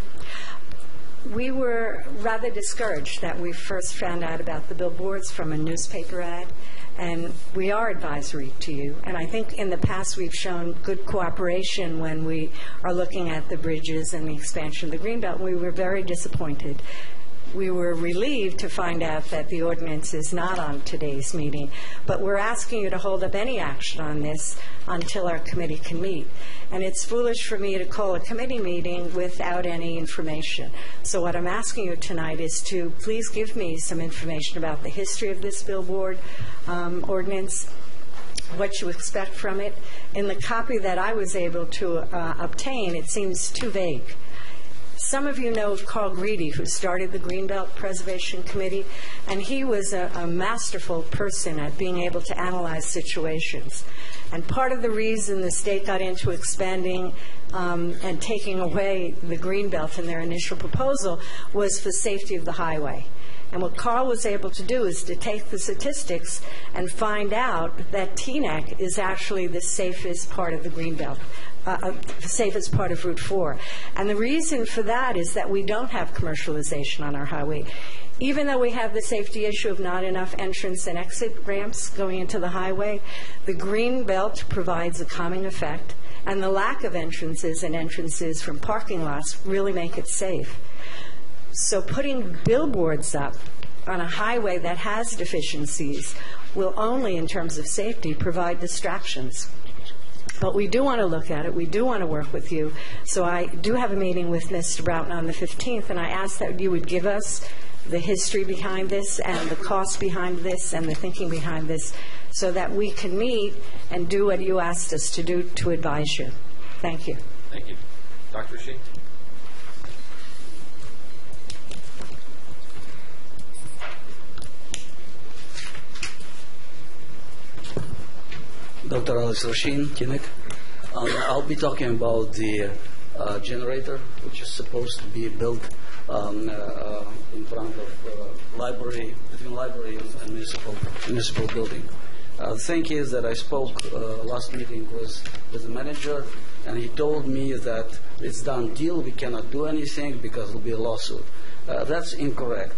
We were rather discouraged that we first found out about the billboards from a newspaper ad, and we are advisory to you. And I think in the past we've shown good cooperation when we are looking at the bridges and the expansion of the Greenbelt. We were very disappointed. We were relieved to find out that the ordinance is not on today's meeting, but we're asking you to hold up any action on this until our committee can meet. And it's foolish for me to call a committee meeting without any information. So what I'm asking you tonight is to please give me some information about the history of this billboard ordinance, what you expect from it. In the copy that I was able to obtain, it seems too vague. Some of you know of Carl Greedy, who started the Greenbelt Preservation Committee, and he was a masterful person at being able to analyze situations. And part of the reason the state got into expanding and taking away the Greenbelt in their initial proposal was for safety of the highway. And what Carl was able to do is to take the statistics and find out that Teaneck is actually the safest part of the Greenbelt. The safest part of Route 4. And the reason for that is that we don't have commercialization on our highway. Even though we have the safety issue of not enough entrance and exit ramps going into the highway, the green belt provides a calming effect, and the lack of entrances and entrances from parking lots really make it safe. So putting billboards up on a highway that has deficiencies will only, in terms of safety, provide distractions. But we do want to look at it. We do want to work with you. So I do have a meeting with Mr. Broughton on the 15th, and I ask that you would give us the history behind this and the cost behind this and the thinking behind this so that we can meet and do what you asked us to do to advise you. Thank you. Thank you. Dr. Shi? Dr. Alex Rashin, Teaneck. I'll be talking about the generator, which is supposed to be built in front of library, between library and municipal building. The thing is that I spoke last meeting with the manager, and he told me that it's done deal, we cannot do anything because there will be a lawsuit. That's incorrect.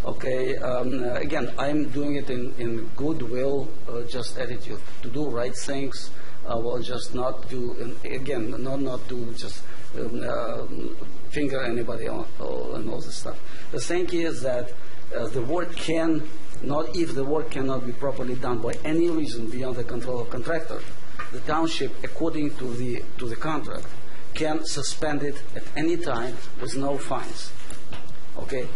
Okay, again, I'm doing it in goodwill, just attitude, to do right things, well, just not do, again, not to just finger anybody on and all this stuff. The thing is that the work if the work cannot be properly done by any reason beyond the control of contractor, the township, according to the contract, can suspend it at any time with no fines. Okay,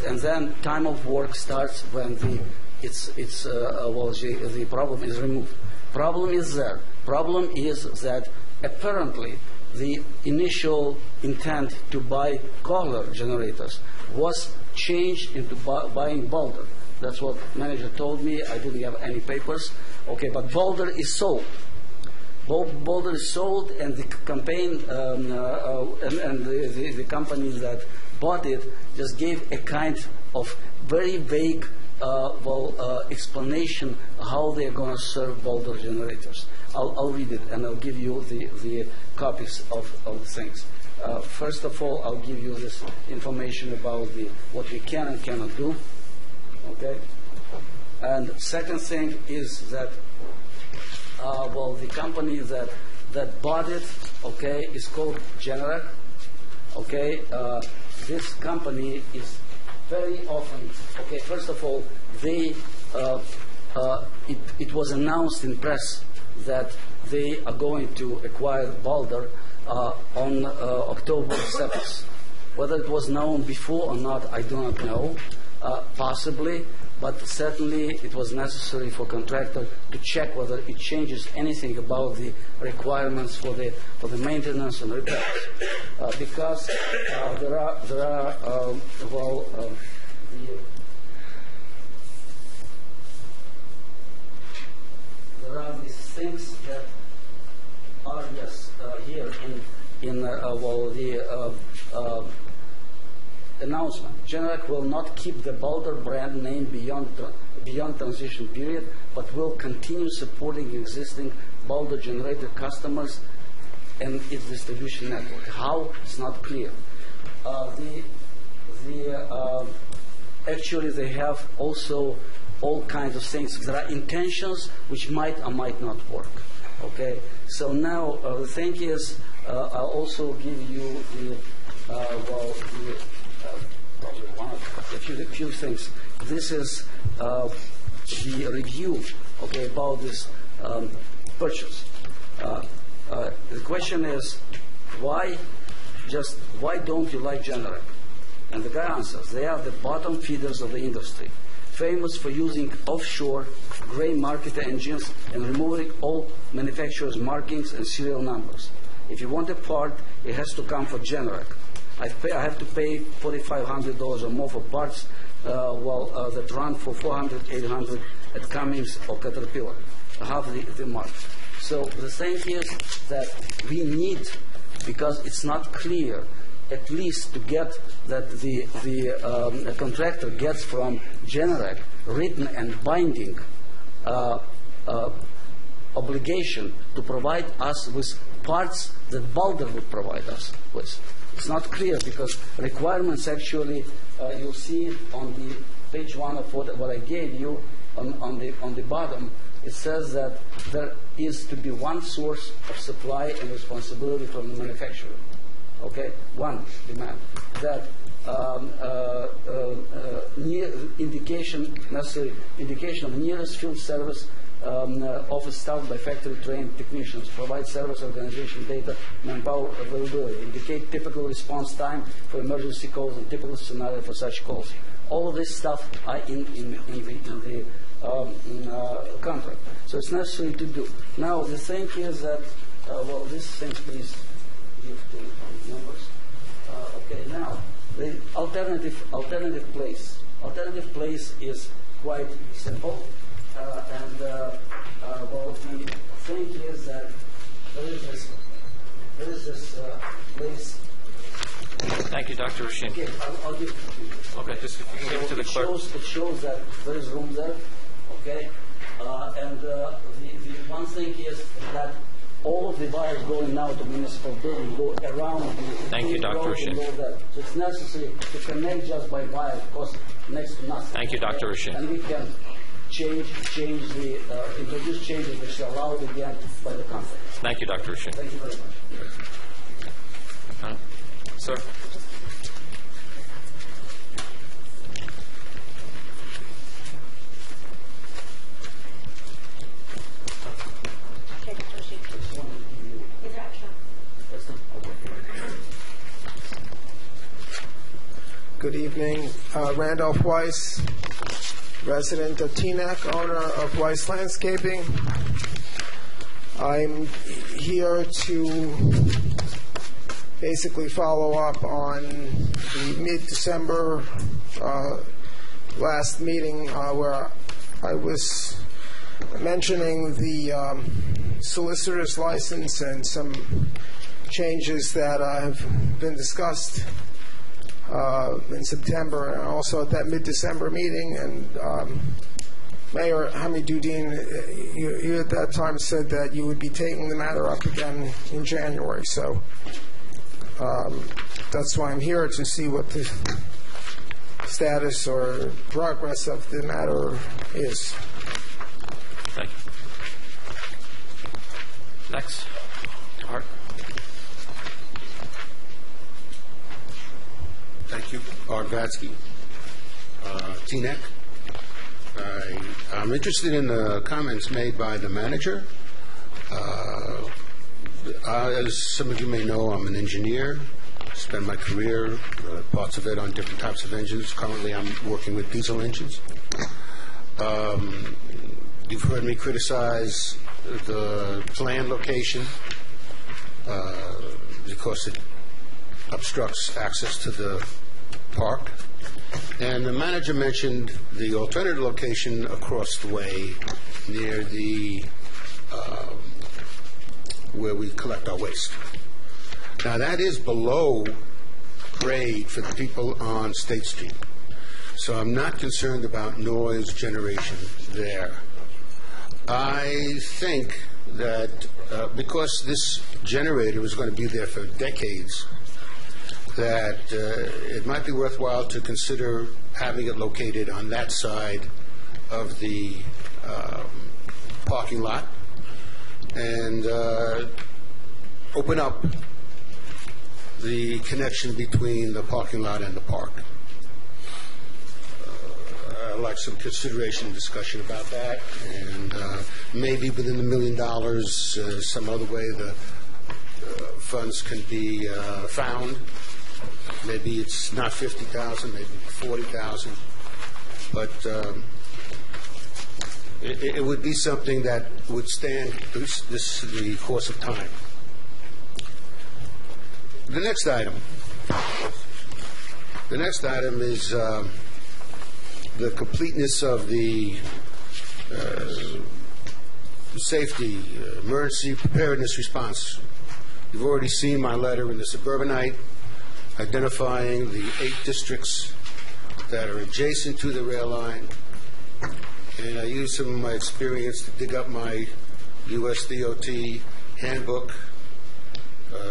and then time of work starts when the problem is removed. Problem is that apparently the initial intent to buy Kohler generators was changed into buying Boulder. That's what manager told me. I didn't have any papers. Okay, but Boulder is sold. Boulder is sold, and the campaign and the company that bought it just gave a kind of very vague explanation how they're going to serve Boulder generators. I'll read it, and I'll give you the copies of things. First of all, I'll give you this information about what we can and cannot do. Okay? And second thing is that, the company that bought it, okay, is called Teaneck. Okay? This company is very often, okay, first of all, it was announced in press that they are going to acquire Boulder on October 7th. Whether it was known before or not, I do not know. Possibly, but certainly it was necessary for contractor to check whether it changes anything about the requirements for the maintenance and repairs, because there are these things that are here in the announcement. Teaneck will not keep the Boulder brand name beyond transition period, but will continue supporting existing Boulder generator customers and its distribution network. How? It's not clear. Actually, they have also all kinds of things. There are intentions which might or might not work. Okay. So now the thing is, I'll also give you a few things. This is the review, okay, about this purchase. The question is, why don't you like Teaneck? And the guy answers, they are the bottom feeders of the industry, famous for using offshore gray market engines and removing all manufacturers' markings and serial numbers. If you want a part, it has to come from Teaneck. I have to pay $4,500 or more for parts that run for $400, $800 at Cummins or Caterpillar, half the mark. So the thing is that we need, because it's not clear, at least to get that the contractor gets from Teaneck written and binding obligation to provide us with parts that Boulder would provide us with. It's not clear because requirements actually, you'll see on the page 1 of what I gave you on the bottom. It says that there is to be one source of supply and responsibility from the manufacturer. Okay, one demand that necessary indication of nearest field service office staffed by factory trained technicians, provide service organization data, manpower availability, indicate typical response time for emergency calls and typical scenario for such calls. all of this stuff are in the contract. So it's necessary to do. Now, the thing is that, this thing, please give to numbers. Okay, now, the alternative place. Alternative place is quite simple. The thing is that there is this place. Thank you, Dr. Rashin. Okay, I'll give it to you. Okay, just if you can give it to the clerk. It shows that there is room there, okay? The one thing is that all of the wires going now to municipal building go around the Thank you, Dr. Rashin. So it's necessary to connect just by wire, cost next to nothing. Thank you, Dr. Rashin. And we can introduce changes which are allowed again by the contract. Thank you, Dr. Rashin. Thank you very much. Sir. Good evening. Randolph Weiss, resident of Teaneck, owner of Weiss Landscaping. I'm here to basically follow up on the mid-December last meeting where I was mentioning the solicitor's license and some changes that have been discussed in September, and also at that mid-December meeting. And Mayor Hamidoudin, you at that time said that you would be taking the matter up again in January. So that's why I'm here, to see what the status or progress of the matter is. Thank you. Next. Art. Thank you. Art Vatsky, Teaneck. I'm interested in the comments made by the manager. As some of you may know, I'm an engineer. Spent my career, parts of it, on different types of engines. Currently, I'm working with diesel engines. You've heard me criticize the planned location because it obstructs access to the park. And the manager mentioned the alternative location across the way near the where we collect our waste. Now, that is below grade for the people on State Street. So I'm not concerned about noise generation there. I think that because this generator is going to be there for decades, that it might be worthwhile to consider having it located on that side of the parking lot and open up the connection between the parking lot and the park. I'd like some consideration and discussion about that, and maybe within the $1 million, some other way the funds can be found. Maybe it's not $50,000, maybe $40,000, but it would be something that would stand the course of time. The next item is the completeness of the safety, emergency preparedness response. You've already seen my letter in the Suburbanite identifying the 8 districts that are adjacent to the rail line. And I used some of my experience to dig up my U.S. DOT handbook,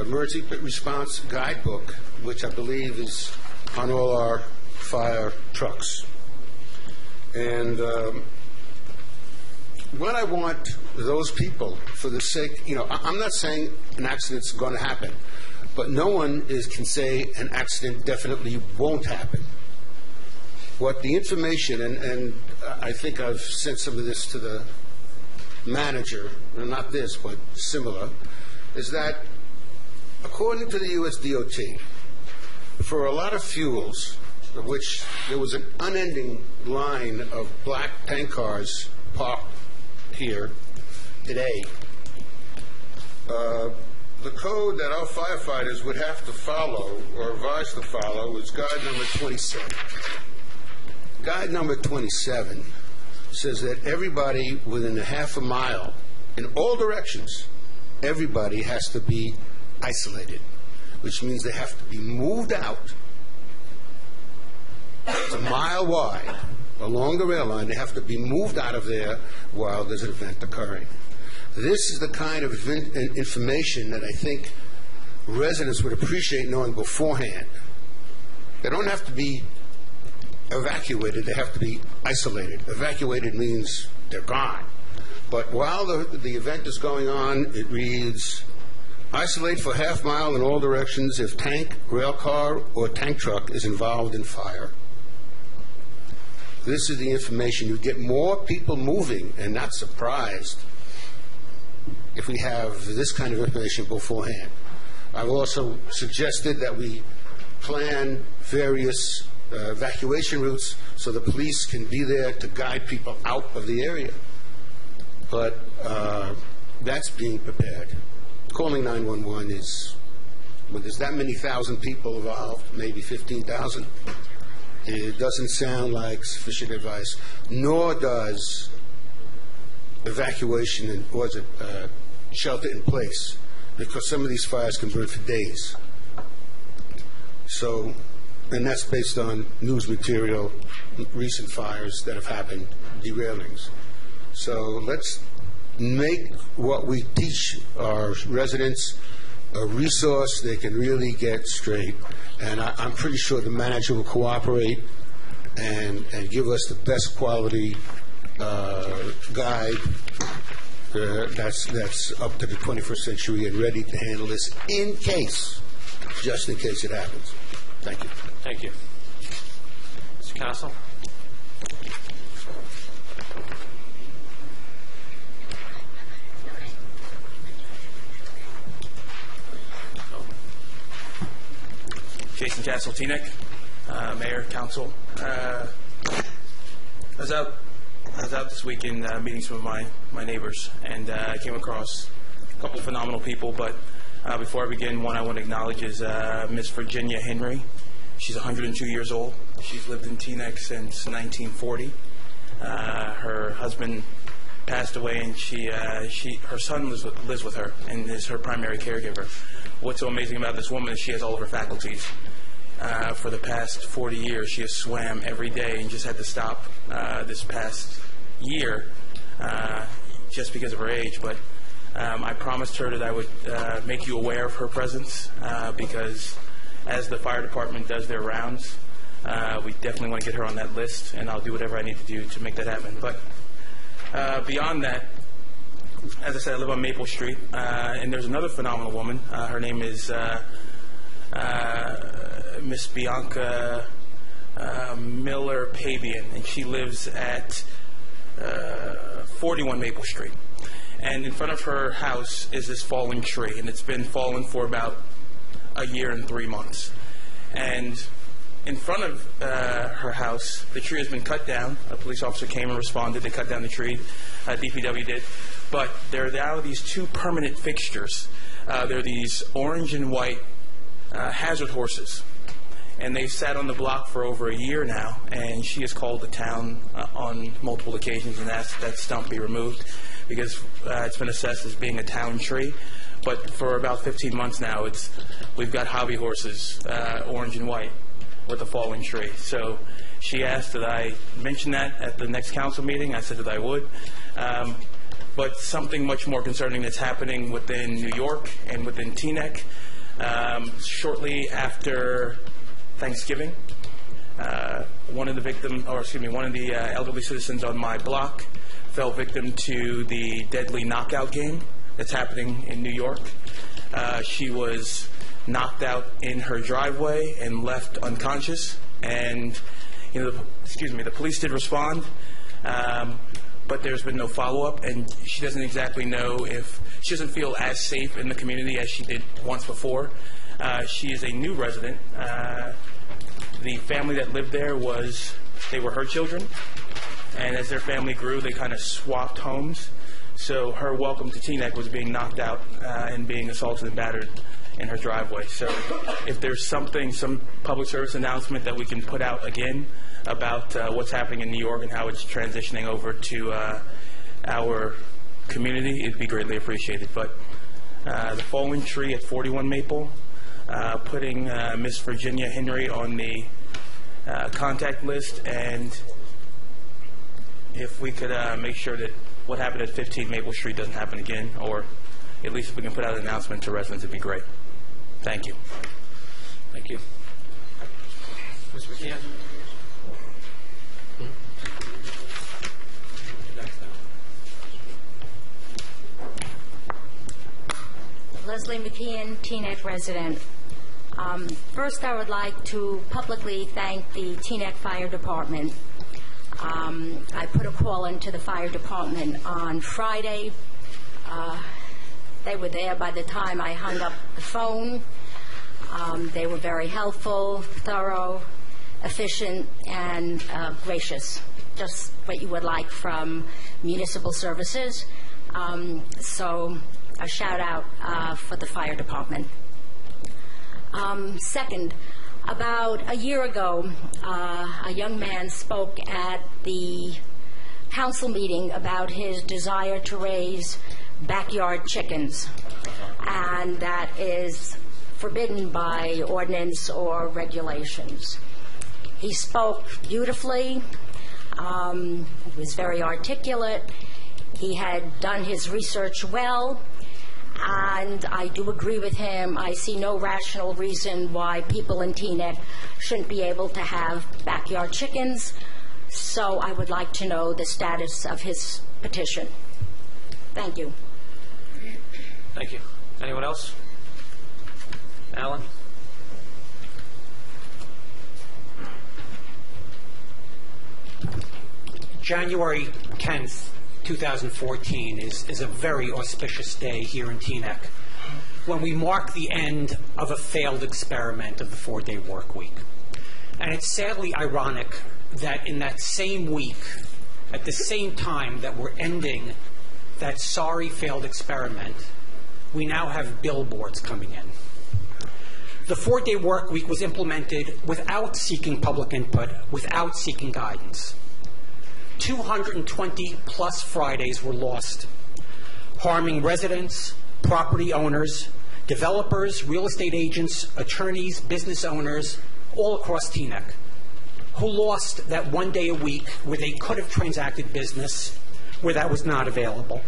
emergency response guidebook, which I believe is on all our fire trucks. And what I want those people, for the sake, I'm not saying an accident's going to happen, but no one can say an accident definitely won't happen. What the information, and I think I've sent some of this to the manager, not this, but similar, is that according to the U.S. DOT, for a lot of fuels, which there was an unending line of black tank cars parked here today. The code that our firefighters would have to follow or advised to follow is guide number 27. Guide number 27 says that everybody within a half a mile, in all directions, everybody has to be isolated, which means they have to be moved out. It's a mile wide along the rail line. They have to be moved out of there while there's an event occurring. This is the kind of information that I think residents would appreciate knowing beforehand. They don't have to be evacuated, they have to be isolated. Evacuated means they're gone. But while the event is going on, it reads, isolate for half mile in all directions if tank, rail car, or tank truck is involved in fire. This is the information. You get more people moving and not surprised if we have this kind of information beforehand. I've also suggested that we plan various evacuation routes so the police can be there to guide people out of the area. But that's being prepared. Calling 911 is, when there's that many thousand people involved, maybe 15,000, it doesn't sound like sufficient advice, nor does evacuation and shelter in place, because some of these fires can burn for days. So, and that's based on news material, recent fires that have happened, derailings. So let's make what we teach our residents a resource they can really get straight. And I'm pretty sure the manager will cooperate and give us the best quality guide that's up to the 21st century and ready to handle this in case, just in case it happens. Thank you. Thank you. Mr. Castle? Jason Castle, Teaneck, Mayor, Council. I was out this weekend meeting some of my neighbors, and I came across a couple of phenomenal people. But before I begin, one I want to acknowledge is Miss Virginia Henry. She's 102 years old. She's lived in Teaneck since 1940. Her husband passed away, and her son lives with her and is her primary caregiver. What's so amazing about this woman is she has all of her faculties. For the past 40 years, she has swam every day and just had to stop this past year just because of her age. But I promised her that I would make you aware of her presence because as the fire department does their rounds, we definitely want to get her on that list, and I'll do whatever I need to do to make that happen. But beyond that, as I said, I live on Maple Street, and there's another phenomenal woman. Her name is Miss Bianca Miller-Pabian, and she lives at 41 Maple Street. And in front of her house is this fallen tree, and it's been fallen for about a year and 3 months. And in front of her house, the tree has been cut down. A police officer came and responded. They cut down the tree. DPW did. But there are now these two permanent fixtures. There are these orange and white hazard horses. And they've sat on the block for over a year now, and she has called the town on multiple occasions and asked that stump be removed because it's been assessed as being a town tree. But for about 15 months now, we've got hobby horses, orange and white, with a fallen tree. So she asked that I mention that at the next council meeting. I said that I would. But something much more concerning that's happening within New York and within Teaneck. Shortly after Thanksgiving, one of the elderly citizens on my block fell victim to the deadly knockout game that's happening in New York. She was knocked out in her driveway and left unconscious. And the police did respond, but there's been no follow-up, and she doesn't exactly know if she doesn't feel as safe in the community as she did once before. She is a new resident. the family that lived there they were her children, and as their family grew, they kind of swapped homes. So her welcome to Teaneck was being knocked out and being assaulted and battered in her driveway. So if there's some public service announcement that we can put out again about what's happening in New York and how it's transitioning over to our community, it'd be greatly appreciated. But the fallen tree at 41 Maple, putting Miss Virginia Henry on the contact list, and if we could make sure that what happened at 15 Maple Street doesn't happen again, or at least if we can put out an announcement to residents, it'd be great. Thank you. Thank you. Ms. McKeon? Leslie McKeon, Teaneck resident. First, I would like to publicly thank the Teaneck Fire Department. I put a call into the fire department on Friday. They were there by the time I hung up the phone. They were very helpful, thorough, efficient, and gracious. Just what you would like from municipal services. So a shout out for the fire department. Second, about a year ago, a young man spoke at the council meeting about his desire to raise backyard chickens, and that is forbidden by ordinance or regulations. He spoke beautifully. He was very articulate. He had done his research well, and I do agree with him. I see no rational reason why people in Teaneck shouldn't be able to have backyard chickens, so I would like to know the status of his petition. Thank you. Thank you. Anyone else? Alan? January 10th, 2014 is a very auspicious day here in Teaneck when we mark the end of a failed experiment of the 4-day work week. And it's sadly ironic that in that same week, at the same time that we're ending that sorry failed experiment, we now have billboards coming in. The 4-day work week was implemented without seeking public input, without seeking guidance. 220 plus Fridays were lost, harming residents, property owners, developers, real estate agents, attorneys, business owners, all across Teaneck, who lost that 1 day a week where they could have transacted business where that was not available.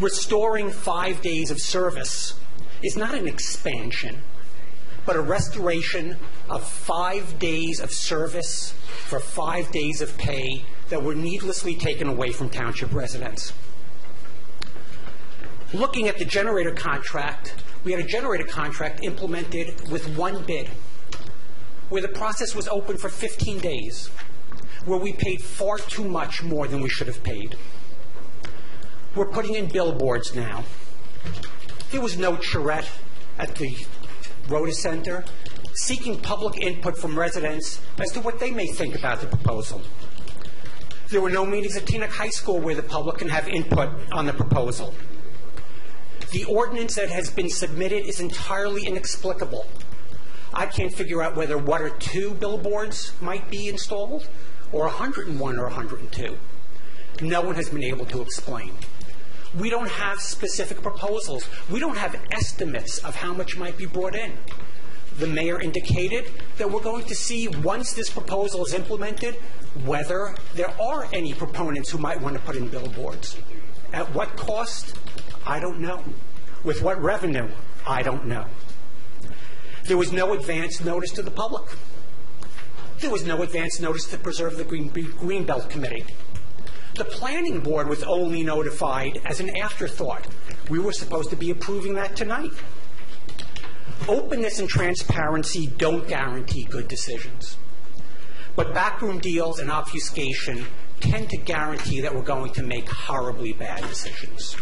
Restoring 5 days of service is not an expansion, but a restoration of 5 days of service for 5 days of pay that were needlessly taken away from township residents. Looking at the generator contract, we had a generator contract implemented with one bid, where the process was open for 15 days, where we paid far too much more than we should have paid. We're putting in billboards now. There was no charrette at the Rhoda Center seeking public input from residents as to what they may think about the proposal. There were no meetings at Teaneck High School where the public can have input on the proposal. The ordinance that has been submitted is entirely inexplicable. I can't figure out whether 1 or 2 billboards might be installed, or 101 or 102. No one has been able to explain. We don't have specific proposals. We don't have estimates of how much might be brought in. The mayor indicated that we're going to see, once this proposal is implemented, whether there are any proponents who might want to put in billboards. At what cost? I don't know. With what revenue? I don't know. There was no advance notice to the public. There was no advance notice to preserve the Greenbelt Committee. The planning board was only notified as an afterthought. We were supposed to be approving that tonight. Openness and transparency don't guarantee good decisions. But backroom deals and obfuscation tend to guarantee that we're going to make horribly bad decisions.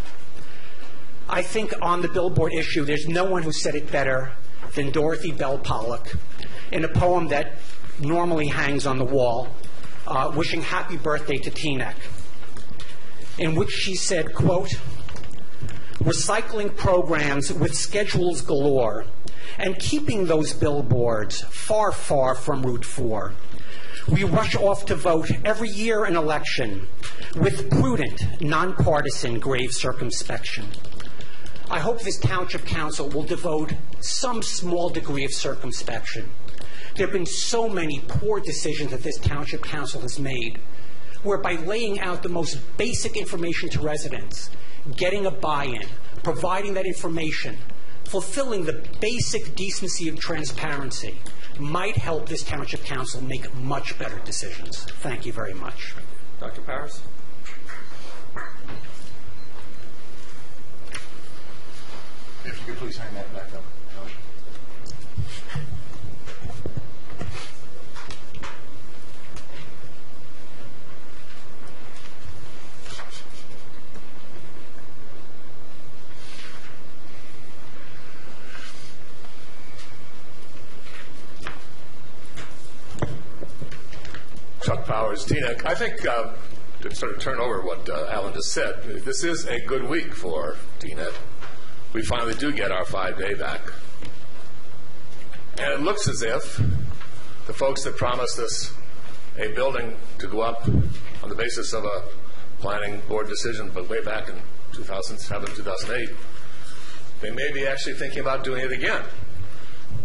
I think on the billboard issue, there's no one who said it better than Dorothy Bell Pollock in a poem that normally hangs on the wall, wishing happy birthday to Teaneck, in which she said, quote, recycling programs with schedules galore and keeping those billboards far, far from Route 4. We rush off to vote every year in election with prudent, nonpartisan, grave circumspection. I hope this Township Council will devote some small degree of circumspection. There have been so many poor decisions that this Township Council has made, where by laying out the most basic information to residents, getting a buy-in, providing that information, fulfilling the basic decency of transparency, might help this Township Council make much better decisions. Thank you very much. Dr. Paris? If you could please hang that back up. Chuck Powers, Teaneck. I think to sort of turn over what Alan just said, this is a good week for Teaneck. We finally do get our 5-day back. And it looks as if the folks that promised us a building to go up on the basis of a planning board decision, but way back in 2007, 2008, they may be actually thinking about doing it again.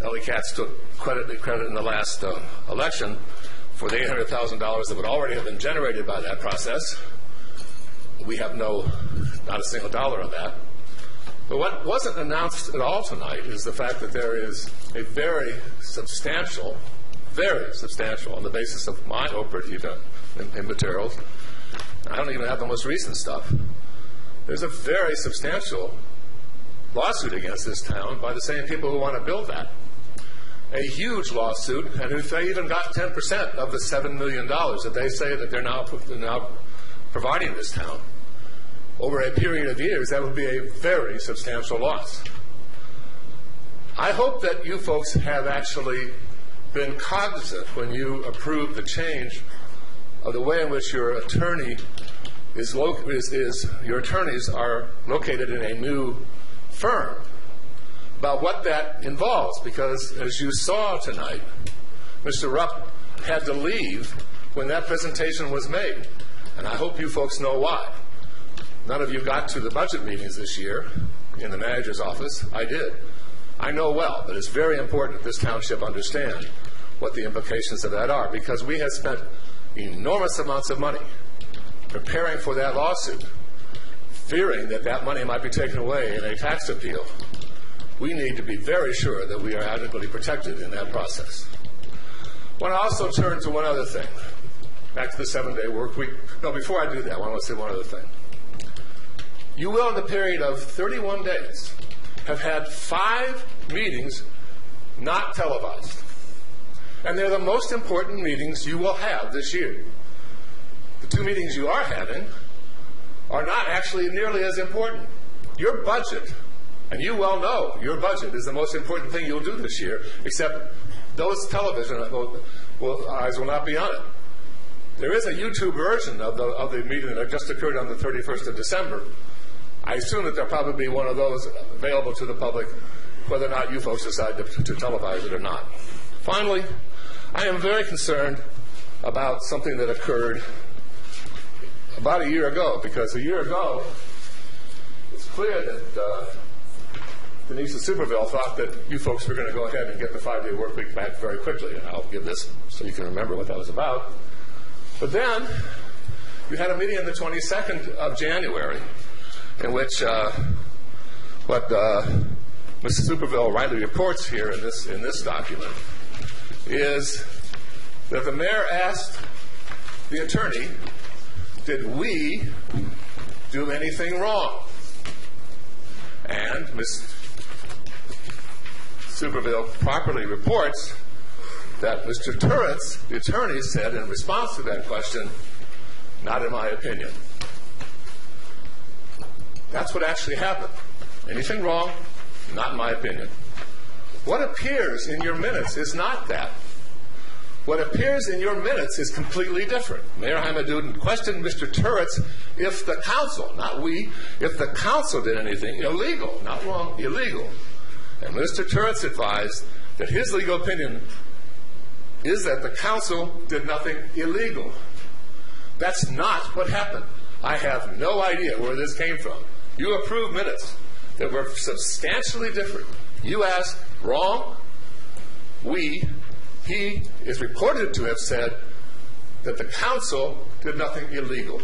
Ellie Katz took credit in the last election for the $800,000 that would already have been generated by that process. We have not a single dollar of that. But what wasn't announced at all tonight is the fact that there is a very substantial, on the basis of my operative in materials, I don't even have the most recent stuff, there's a very substantial lawsuit against this town by the same people who want to build that. A huge lawsuit, and if they even got 10% of the $7 million that they say that they're now providing this town, over a period of years, that would be a very substantial loss. I hope that you folks have actually been cognizant when you approved the change of the way in which your attorney your attorneys are located in a new firm, about what that involves, because as you saw tonight, Mr. Rupp had to leave when that presentation was made, and I hope you folks know why. None of you got to the budget meetings this year in the manager's office. I did. I know well, but it's very important that this township understand what the implications of that are, because we have spent enormous amounts of money preparing for that lawsuit, fearing that that money might be taken away in a tax appeal. We need to be very sure that we are adequately protected in that process. I want to also turn to one other thing, back to the 7-day work week. No, before I do that, I want to say one other thing. You will, in the period of 31 days, have had 5 meetings not televised. And they're the most important meetings you will have this year. The 2 meetings you are having are not actually nearly as important. Your budget, and you well know your budget is the most important thing you'll do this year, except those television eyes will not be on it. There is a YouTube version of the meeting that just occurred on the 31st of December. I assume that there'll probably be one of those available to the public, whether or not you folks decide to televise it or not. Finally, I am very concerned about something that occurred about a year ago, because a year ago, it's clear that Denise of Superville thought that you folks were going to go ahead and get the 5-day work week back very quickly, and I'll give this so you can remember what that was about. But then, you had a meeting on the 22nd of January, in which what Mrs. Superville rightly reports here in this document is that the mayor asked the attorney, did we do anything wrong? And Ms. Superville properly reports that Mr. Turretts, the attorney, said in response to that question, not in my opinion. That's what actually happened. Anything wrong? Not in my opinion. What appears in your minutes is not that. What appears in your minutes is completely different. Mayor Hamadoudin questioned Mr. Turret's if the council, not we, if the council did anything illegal, not wrong, illegal. And Mr. Turret's advised that his legal opinion is that the council did nothing illegal. That's not what happened. I have no idea where this came from. You approved minutes that were substantially different. You asked, wrong. He is reported to have said that the council did nothing illegal.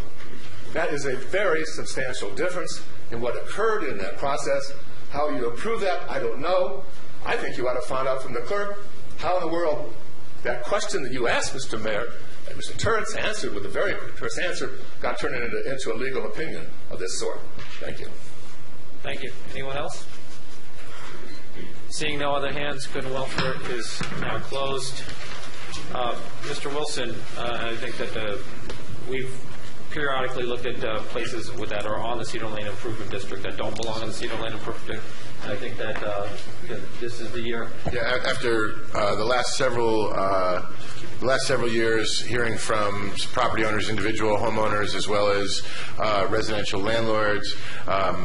That is a very substantial difference in what occurred in that process. How you approve that, I don't know. I think you ought to find out from the clerk how in the world that question that you asked, Mr. Mayor, and Mr. Turret's answered with a very terse answer, got turned into a legal opinion of this sort. Thank you. Thank you. Anyone else? Seeing no other hands, good and welfare is now closed. Mr. Wilson, I think that we've periodically looked at places that are on the Cedar Lane Improvement District that don't belong in the Cedar Lane Improvement District. And I think that this is the year. Yeah, after the last several years, hearing from property owners, individual homeowners, as well as residential landlords,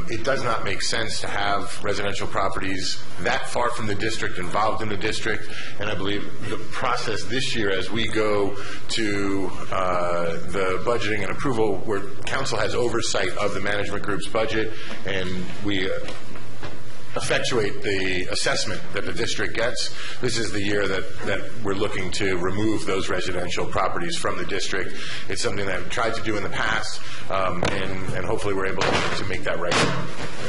it does not make sense to have residential properties that far from the district, involved in the district. And I believe the process this year, as we go to the budgeting and approval, where council has oversight of the management group's budget, and we effectuate the assessment that the district gets. This is the year that we're looking to remove those residential properties from the district. It's something that I've tried to do in the past, and hopefully we're able to make that right.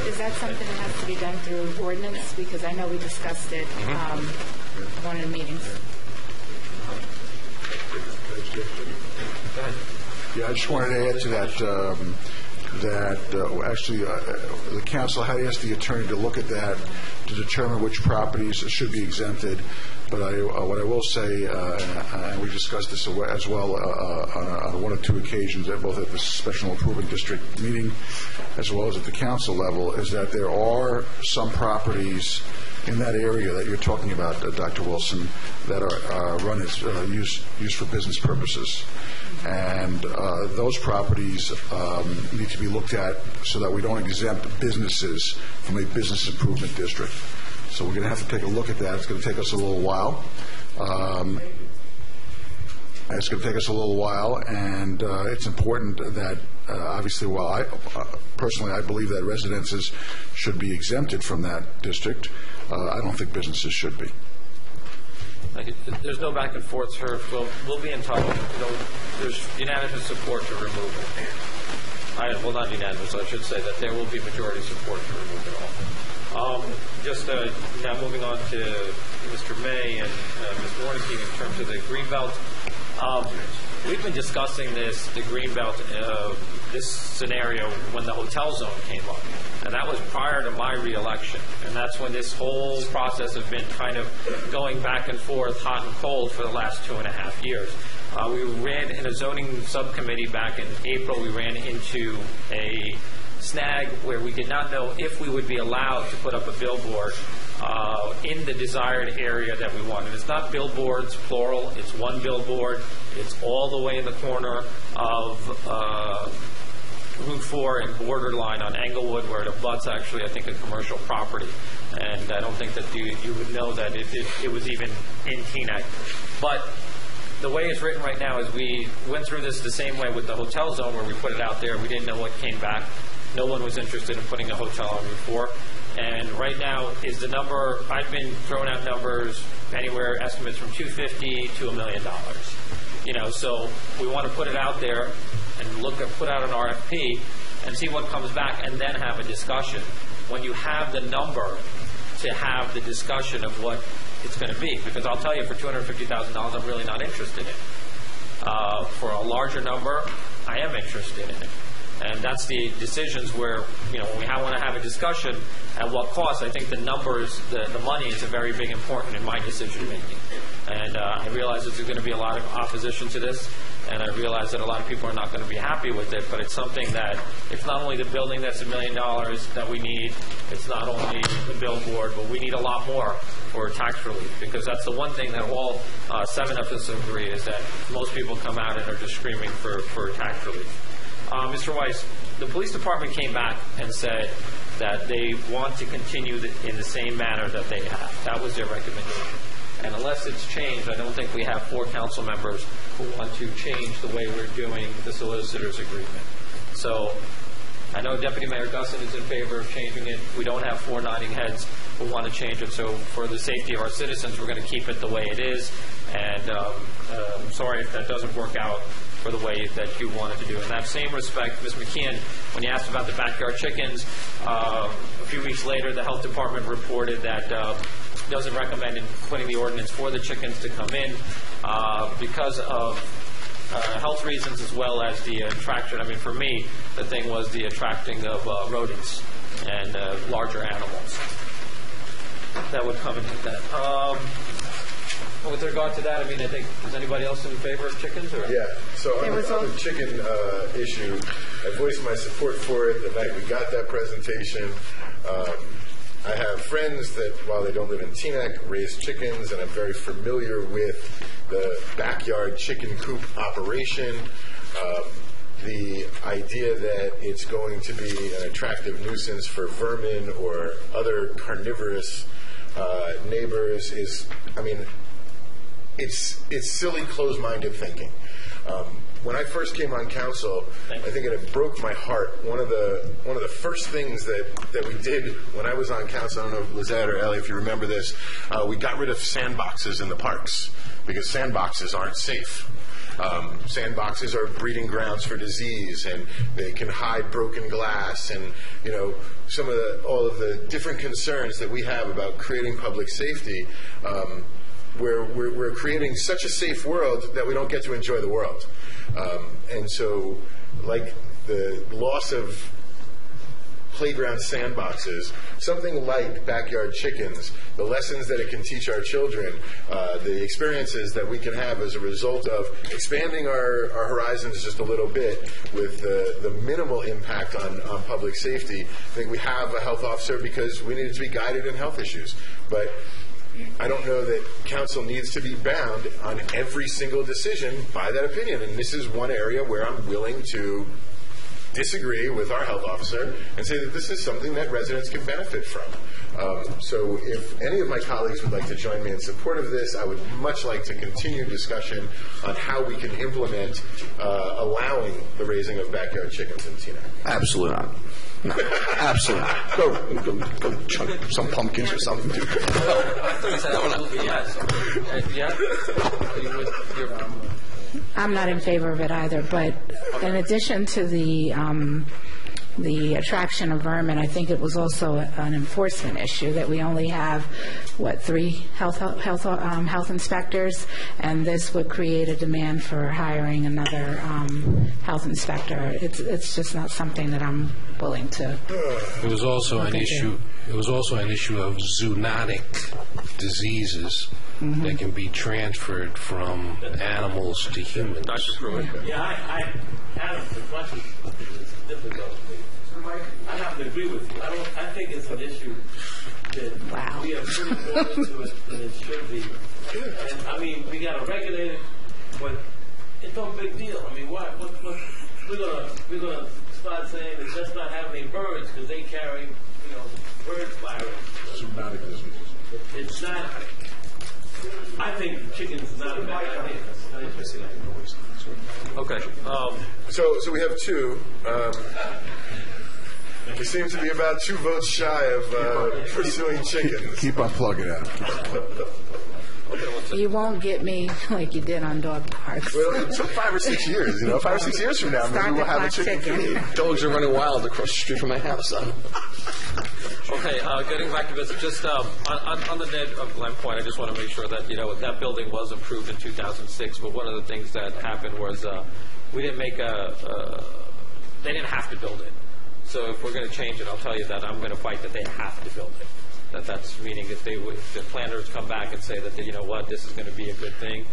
Is that something that has to be done through ordinance? Because I know we discussed it one of the meetings. Yeah, I just wanted to add to that, actually the council had asked the attorney to look at that to determine which properties should be exempted. But what I will say, and we discussed this as well on one or two occasions, both at the Special Improvement District meeting as well as at the council level, is that there are some properties in that area that you're talking about, Dr. Wilson, that are run as used for business purposes. And those properties need to be looked at so that we don't exempt businesses from a business improvement district. So we're going to have to take a look at that. It's going to take us a little while. And it's important that, obviously, while I believe that residences should be exempted from that district, I don't think businesses should be. There's no back and forth, sir. We'll be in touch. There's unanimous support to remove it. Well, not unanimous. I should say that there will be majority support to remove it all. Just now moving on to Mr. May and Ms. Warnke in terms of the Greenbelt. We've been discussing the Greenbelt, this scenario when the hotel zone came up. And that was prior to my reelection. And that's when this whole process has been kind of going back and forth, hot and cold, for the last 2.5 years. We ran in a zoning subcommittee back in April. We ran into a snag where we did not know if we would be allowed to put up a billboard in the desired area that we wanted. It's not billboards, plural. It's one billboard. It's all the way in the corner of Route 4 and borderline on Englewood, where it abuts actually, I think, a commercial property. And I don't think that you would know that it was even in Teaneck. But the way it's written right now is we went through this the same way with the hotel zone, where we put it out there. We didn't know what came back. No one was interested in putting a hotel on Route 4. And right now is the number, I've been throwing out numbers anywhere, estimates from $250 to $1 million. So we want to put it out there and put out an RFP and see what comes back, and then have a discussion. When you have the number, to have the discussion of what it's going to be. Because I'll tell you, for $250,000, I'm really not interested in it. For a larger number, I am interested in it. And that's the decisions where, when we want to have a discussion, at what cost, I think the numbers, the money is a very big important in my decision making. And I realize there's going to be a lot of opposition to this, and I realize that a lot of people are not going to be happy with it, but it's something that, it's not only the building that's $1 million that we need, it's not only the billboard, but we need a lot more for tax relief, because that's the one thing that all 7 of us agree, is that most people come out and are just screaming for tax relief. Mr. Weiss, the police department came back and said that they want to continue in the same manner that they have. That was their recommendation. And unless it's changed, I don't think we have 4 council members who want to change the way we're doing the solicitor's agreement. So I know Deputy Mayor Gusson is in favor of changing it. We don't have 4 nodding heads who want to change it. So for the safety of our citizens, we're going to keep it the way it is. And I'm sorry if that doesn't work out for the way that you wanted to do. In that same respect, Ms. McKeon, when you asked about the backyard chickens, a few weeks later, the health department reported that doesn't recommend putting the ordinance for the chickens to come in because of health reasons, as well as the attraction. I mean, for me, the thing was the attracting of rodents and larger animals that would come into that. With regard to that, I mean, I think, is anybody else in favor of chickens? Or? Yeah, so on the chicken issue, I voiced my support for it the night we got that presentation. I have friends that, while they don't live in Teaneck, raise chickens, and I'm very familiar with the backyard chicken coop operation. The idea that it's going to be an attractive nuisance for vermin or other carnivorous neighbors is, I mean, it's silly, closed-minded thinking. When I first came on council, I think it broke my heart. One of the first things that we did when I was on council, I don't know if Lizette or Ellie, if you remember this, we got rid of sandboxes in the parks because sandboxes aren't safe. Sandboxes are breeding grounds for disease, and they can hide broken glass, and all of the different concerns that we have about creating public safety. We're creating such a safe world that we don't get to enjoy the world. And so, like the loss of playground sandboxes, something like backyard chickens, the lessons that it can teach our children, the experiences that we can have as a result of expanding our horizons just a little bit with the minimal impact on public safety. I think we have a health officer because we needed to be guided in health issues. But I don't know that council needs to be bound on every single decision by that opinion. And this is one area where I'm willing to disagree with our health officer and say that this is something that residents can benefit from. So if any of my colleagues would like to join me in support of this, I would much like to continue discussion on how we can implement allowing the raising of backyard chickens in Teaneck. Absolutely not. No, absolutely. Go chunk some pumpkins or something, dude. I'm not in favor of it either, but in addition to the attraction of vermin, I think it was also an enforcement issue that we only have, 3 health inspectors, and this would create a demand for hiring another health inspector. It's just not something that I'm willing to. It was also an issue. It was also an issue of zoonotic diseases that can be transferred from animals to humans. Dr. Pruitt. Yeah, I have the question. It's difficult. I have to agree with you. I think it's an issue that we are pretty close to it than it should be. And I mean, we got to regulate it, but it's no big deal. I mean, what we're gonna start saying is just not have any birds because they carry, bird virus. Zoonotic diseases. It's not. I think chickens is not a bad idea. Okay. So we have 2. We seem to be about 2 votes shy of pursuing chickens. Keep on plugging it. You won't get me like you did on dog parks. Well, it took 5 or 6 years. 5 or 6 years from now, maybe we'll have a chicken coop. Dogs are running wild across the street from my house. Okay, getting back to business, just on the net of Glen Point, I just want to make sure that, that building was approved in 2006, but one of the things that happened was we didn't make they didn't have to build it. So if we're going to change it, I'll tell you that I'm going to fight that they have to build it. That's meaning if the planners come back and say that, you know what, this is going to be a good thing.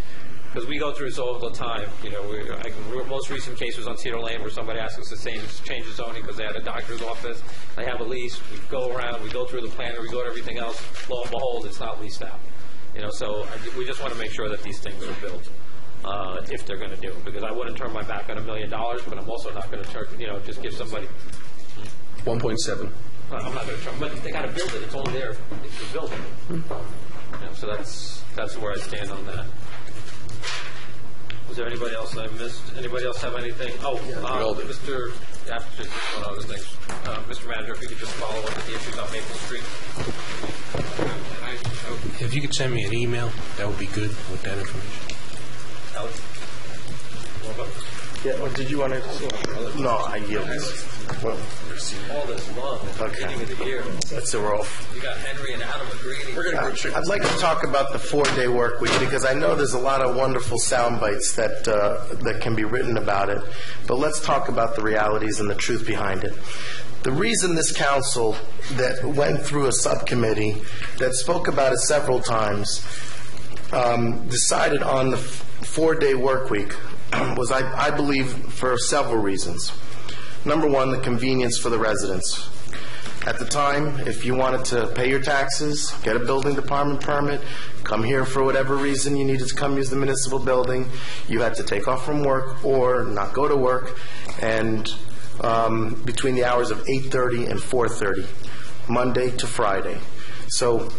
Because we go through this all the time. You know, most recent case was on Cedar Lane where somebody asked us to change the zoning because they had a doctor's office. They have a lease. We go around. We go through the planner. We go to everything else. Lo and behold, it's not leased out. You know, so we just want to make sure that these things are built if they're going to do it. Because I wouldn't turn my back on $1 million, but I'm also not going to just give somebody 1.7. I'm not going to try, but they got to build it. It's only there if you build it. Yeah, so that's where I stand on that. Was there anybody else I missed? Anybody else have anything? Mr. After just one other thing, Mr. Manager, if you could just follow up with the issues on Maple Street. If you could send me an email, that would be good with that information. Alex? Yeah, or did you want to? No, I yield. Well, all this love at the beginning of the year. That's a rough. You got Henry and Adam agreeing. I'd like to talk about the 4-day work week because I know there's a lot of wonderful sound bites that can be written about it. But let's talk about the realities and the truth behind it. The reason this council that went through a subcommittee that spoke about it several times decided on the 4-day work week was, I believe, for several reasons. Number one, the convenience for the residents. At the time, if you wanted to pay your taxes, get a building department permit, come here for whatever reason you needed to come use the municipal building, you had to take off from work or not go to work, and between the hours of 8:30 and 4:30, Monday to Friday. So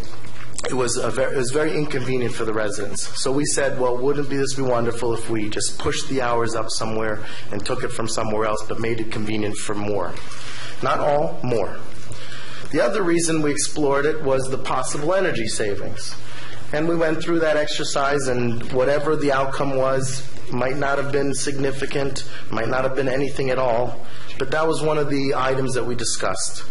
it was very inconvenient for the residents. So we said, well, wouldn't this be wonderful if we just pushed the hours up somewhere and took it from somewhere else, but made it convenient for more? Not all, more. The other reason we explored it was the possible energy savings. And we went through that exercise, and whatever the outcome was, might not have been significant, might not have been anything at all, but that was one of the items that we discussed.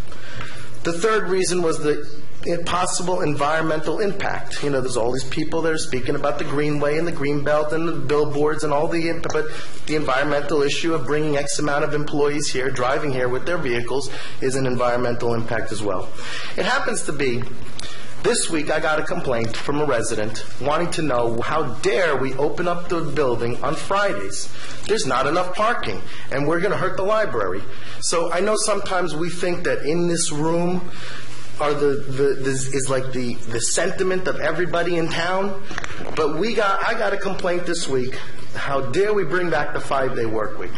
The third reason was the possible environmental impact. You know, there's all these people that are speaking about the Greenway and the Greenbelt and the billboards and all but the environmental issue of bringing X amount of employees here, driving here with their vehicles, is an environmental impact as well. It happens to be, this week I got a complaint from a resident wanting to know how dare we open up the building on Fridays. There's not enough parking, and we're going to hurt the library. So I know sometimes we think that in this room is like the sentiment of everybody in town, but I got a complaint this week. How dare we bring back the 5-day work week?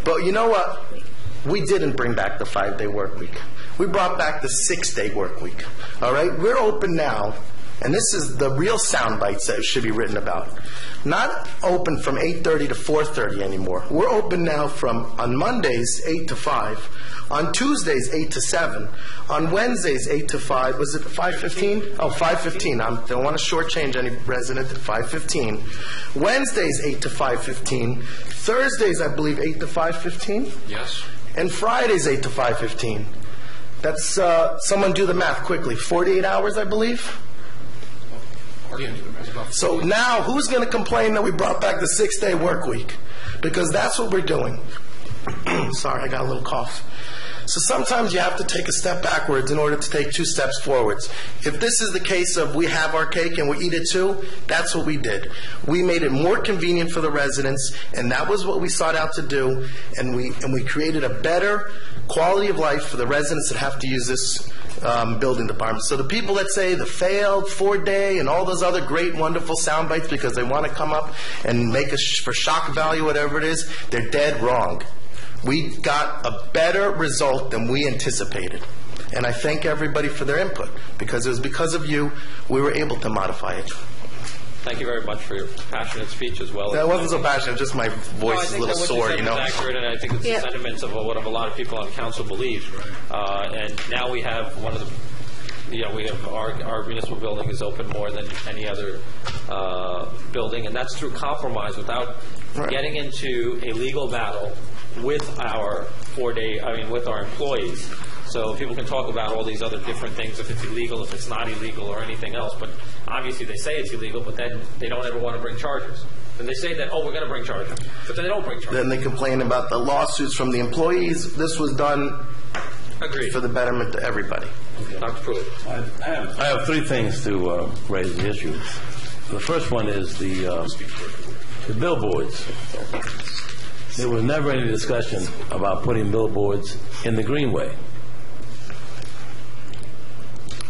But you know what? We didn't bring back the 5-day work week. We brought back the 6-day work week. All right? We're open now, and this is the real sound bites that should be written about. Not open from 8:30 to 4:30 anymore. We're open now on Mondays, 8 to 5. On Tuesdays, 8 to 7. On Wednesdays, 8 to 5. Was it 5:15? Oh, 5:15. I don't want to shortchange any resident at 5:15. Wednesdays, 8 to 5:15. Thursdays, I believe, 8 to 5:15. Yes. And Fridays, 8 to 5:15. That's, someone do the math quickly. 48 hours, I believe? So now, who's going to complain that we brought back the 6-day work week? Because that's what we're doing. Sorry, I got a little cough. So sometimes you have to take a step backwards in order to take 2 steps forwards. If this is the case of we have our cake and we eat it too, that's what we did. We made it more convenient for the residents, and that was what we sought out to do, and we created a better quality of life for the residents that have to use this building department. So the people that say the failed 4-day and all those other great, wonderful sound bites because they want to come up and make us for shock value, whatever it is, they're dead wrong. We got a better result than we anticipated. And I thank everybody for their input, because it was because of you we were able to modify it. Thank you very much for your passionate speech as well. That wasn't so passionate, just my voice is a little sore, you know. I think accurate, and I think it's the sentiments of what a lot of people on council believe. And now we have one of the, we have our municipal building is open more than any other building, and that's through compromise without getting into a legal battle with our with our employees. So people can talk about all these other different things, if it's illegal, if it's not illegal, or anything else. But obviously they say it's illegal, but then they don't ever want to bring charges. Then they say that, oh, we're going to bring charges. But then they don't bring charges. Then they complain about the lawsuits from the employees. This was done for the betterment of everybody. Dr. Pruitt. I have three things to raise the issue. The first one is the billboards. There was never any discussion about putting billboards in the Greenway.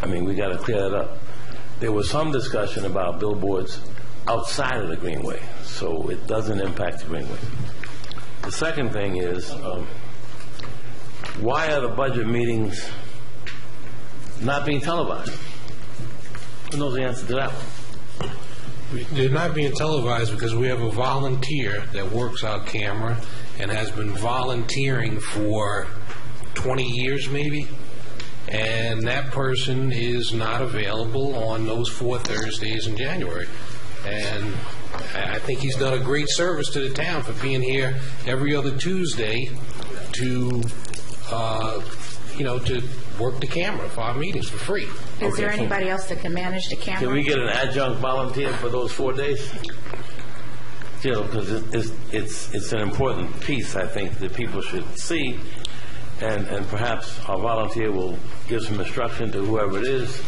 I mean, we got to clear that up. There was some discussion about billboards outside of the Greenway, so it doesn't impact the Greenway. The second thing is, why are the budget meetings not being televised? Who knows the answer to that one? They're not being televised because we have a volunteer that works our camera and has been volunteering for 20 years maybe, and that person is not available on those 4 Thursdays in January. And I think he's done a great service to the town for being here every other Tuesday to to work the camera for our meetings for free. Is there anybody else that can manage the camera? Can we get an adjunct volunteer for those 4 days? Because it's an important piece, I think, that people should see, and perhaps our volunteer will give some instruction to whoever it is.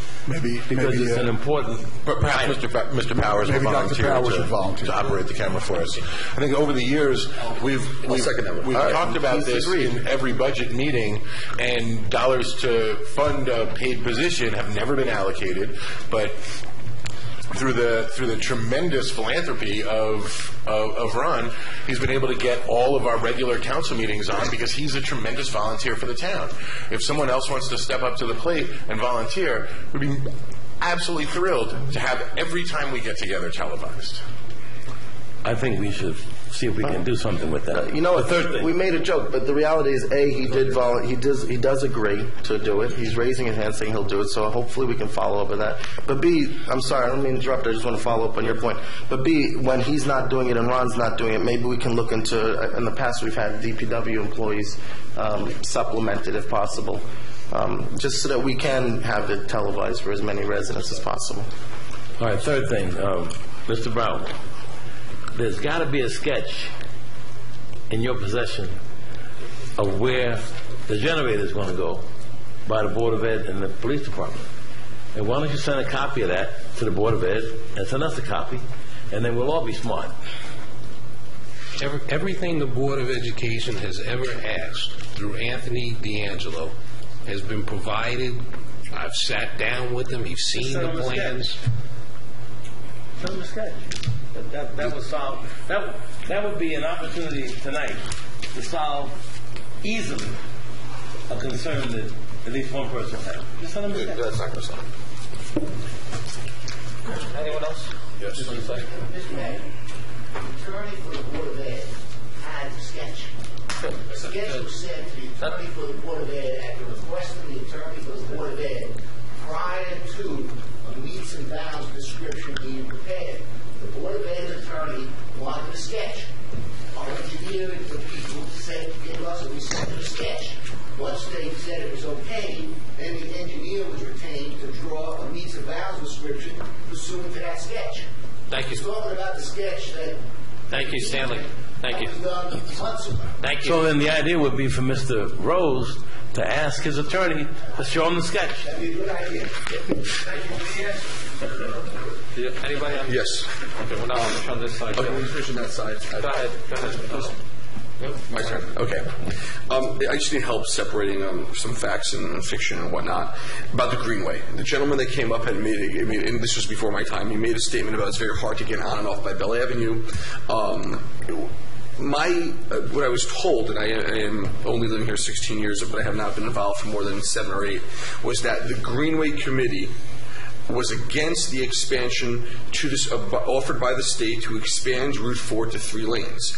Because it's an important. Perhaps Mr. Powers will volunteer to operate the camera for us. I think over the years we've talked about this in every budget meeting, and dollars to fund a paid position have never been allocated, but through the tremendous philanthropy of Ron, he's been able to get all of our regular council meetings on because he's a tremendous volunteer for the town. If someone else wants to step up to the plate and volunteer, we'd be absolutely thrilled to have every time we get together televised. I think we should see if we can do something with that. The third thing. We made a joke, but the reality is, A, he does agree to do it. He's raising his hand saying he'll do it, so hopefully we can follow up with that. But B, I'm sorry, I don't mean to interrupt, I just want to follow up on your point. But B, when he's not doing it and Ron's not doing it, maybe we can look into, in the past we've had DPW employees supplemented if possible, just so that we can have it televised for as many residents as possible. All right, third thing, Mr. Brown. There's got to be a sketch in your possession of where the generator is going to go by the Board of Ed and the police department. And why don't you send a copy of that to the Board of Ed and send us a copy, and then we'll all be smart. Everything the Board of Education has ever asked through Anthony D'Angelo has been provided. I've sat down with him. He's seen the plans. Send him a sketch. That would solve. That would be an opportunity tonight to solve easily a concern that at least one person has. Just send them a sketch. Anyone else? Yes. Mr. Mayor, the attorney for the Board of Ed had a sketch. The sketch was sent to the attorney for the Board of Ed at the request of the attorney for the Board of Ed prior to a meets and bounds description being prepared. The Board of Ed attorney wanted a sketch. Our engineer and the people said, give us, and we sent them a sketch. Once they said it was okay, then the engineer was retained to draw a meets and bounds description pursuant to that sketch. Thank you. We're talking about the sketch that... Thank you, Stanley. Thank you. Thank you. So then the idea would be for Mr. Rose to ask his attorney to show him the sketch. That'd be a good idea. Thank you. Anybody else? Yes. Okay, we're not on this side. Okay, we'll finish on that side. Go ahead. My turn. Okay. I just need help separating some facts and fiction and whatnot about the Greenway. The gentleman that came up and and this was before my time, he made a statement about it's very hard to get on and off by Bell Avenue. What I was told, and I am only living here 16 years, but I have not been involved for more than 7 or 8, was that the Greenway Committee was against the expansion to this, offered by the state to expand Route 4 to 3 lanes.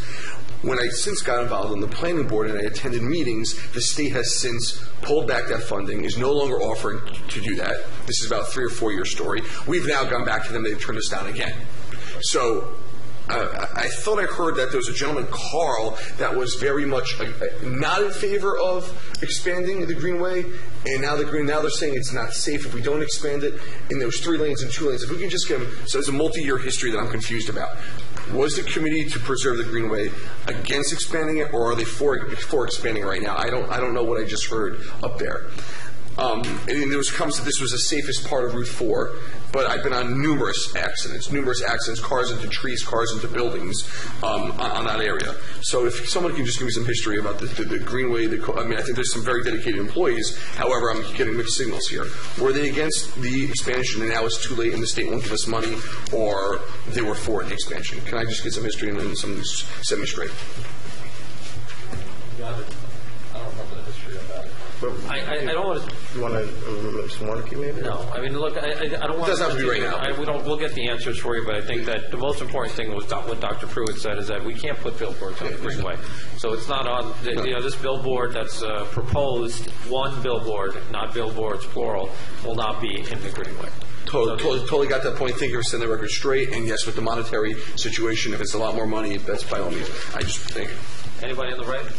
When I since got involved in the planning board and I attended meetings, the state has since pulled back that funding, is no longer offering to do that. This is about a 3 or 4 year story. We've now gone back to them, they've turned us down again. So I thought I heard that there was a gentleman, Carl, that was very much not in favor of expanding the Greenway, and now they're saying it's not safe if we don't expand it, and there was 3 lanes and 2 lanes. If we can just get them, so it's a multi-year history that I'm confused about. Was the committee to preserve the Greenway against expanding it, or are they for expanding it right now? I don't know what I just heard up there. And there was comes that this was the safest part of Route 4, but I've been on numerous accidents, cars into trees, cars into buildings on that area. So if someone can just give me some history about the Greenway, I think there's some very dedicated employees. However, I'm getting mixed signals here. Were they against the expansion and now it's too late and the state won't give us money, or they were for the expansion? Can I just get some history and then some set me straight? I don't remember the history of that. I don't want to. You want to, Mr. Warnke, maybe? No. I mean, look, I don't want to. It doesn't have to be right now. We'll get the answers for you, but I think that the most important thing was what Dr. Pruitt said is that we can't put billboards on the Greenway. So it's not on, this billboard that's proposed, one billboard, not billboards plural, will not be in the Greenway. Totally got that point. Thank you for setting the record straight. And yes, with the monetary situation, if it's a lot more money, that's by all means. I just think. Anybody on the right?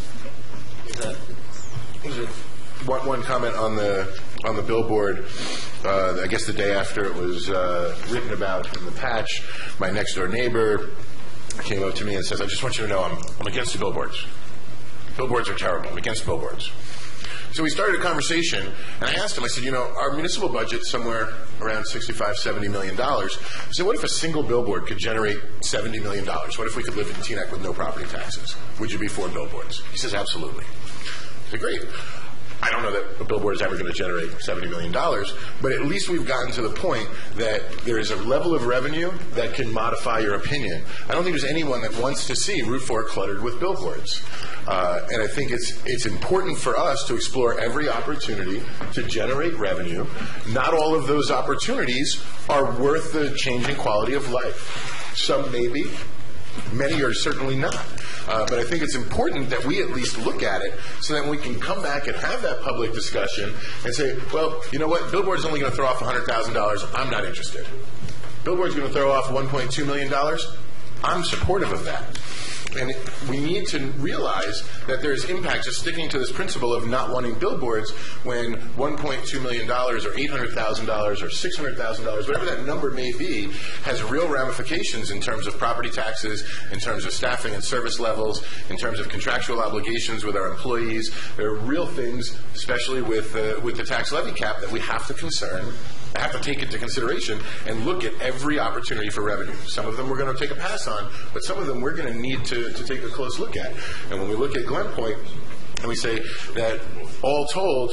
One comment on the billboard. I guess the day after it was written about in the patch, my next door neighbor came up to me and says, "I just want you to know I'm against the billboards. Billboards are terrible. I'm against billboards." So we started a conversation, and I asked him, I said, our municipal budget's somewhere around $65, $70 million. I said, what if a single billboard could generate $70 million? What if we could live in Teaneck with no property taxes? Would you be for billboards? He says, absolutely. I said, great. I don't know that a billboard is ever going to generate $70 million, but at least we've gotten to the point that there is a level of revenue that can modify your opinion. I don't think there's anyone that wants to see Route 4 cluttered with billboards. And I think it's important for us to explore every opportunity to generate revenue. Not all of those opportunities are worth the changing quality of life. Some may be. Many are certainly not. But I think it's important that we at least look at it so that we can come back and have that public discussion and say, well, you know what, Billboard's only going to throw off $100,000. I'm not interested. Billboard's going to throw off $1.2 million. I'm supportive of that. And we need to realize that there's impact just sticking to this principle of not wanting billboards when $1.2 million or $800,000 or $600,000, whatever that number may be, has real ramifications in terms of property taxes, in terms of staffing and service levels, in terms of contractual obligations with our employees. There are real things, especially with the tax levy cap, that we have to take into consideration and look at every opportunity for revenue. Some of them we're going to take a pass on, but some of them we're going to need to take a close look at. And when we look at Glen Point, and we say that all told,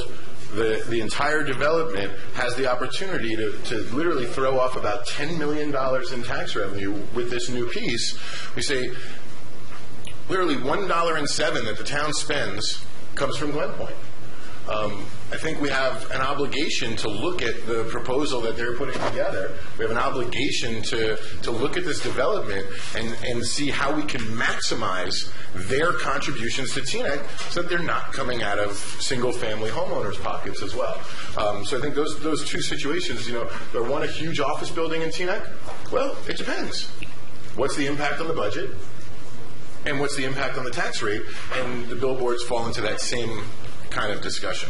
the entire development has the opportunity to literally throw off about $10 million in tax revenue with this new piece, we say literally $1.07 that the town spends comes from Glen Point. I think we have an obligation to look at the proposal that they're putting together. We have an obligation to look at this development and see how we can maximize their contributions to Teaneck so that they're not coming out of single-family homeowners' pockets as well. So I think those two situations, do I want a huge office building in Teaneck? Well, it depends. What's the impact on the budget? And what's the impact on the tax rate? And the billboards fall into that same kind of discussion.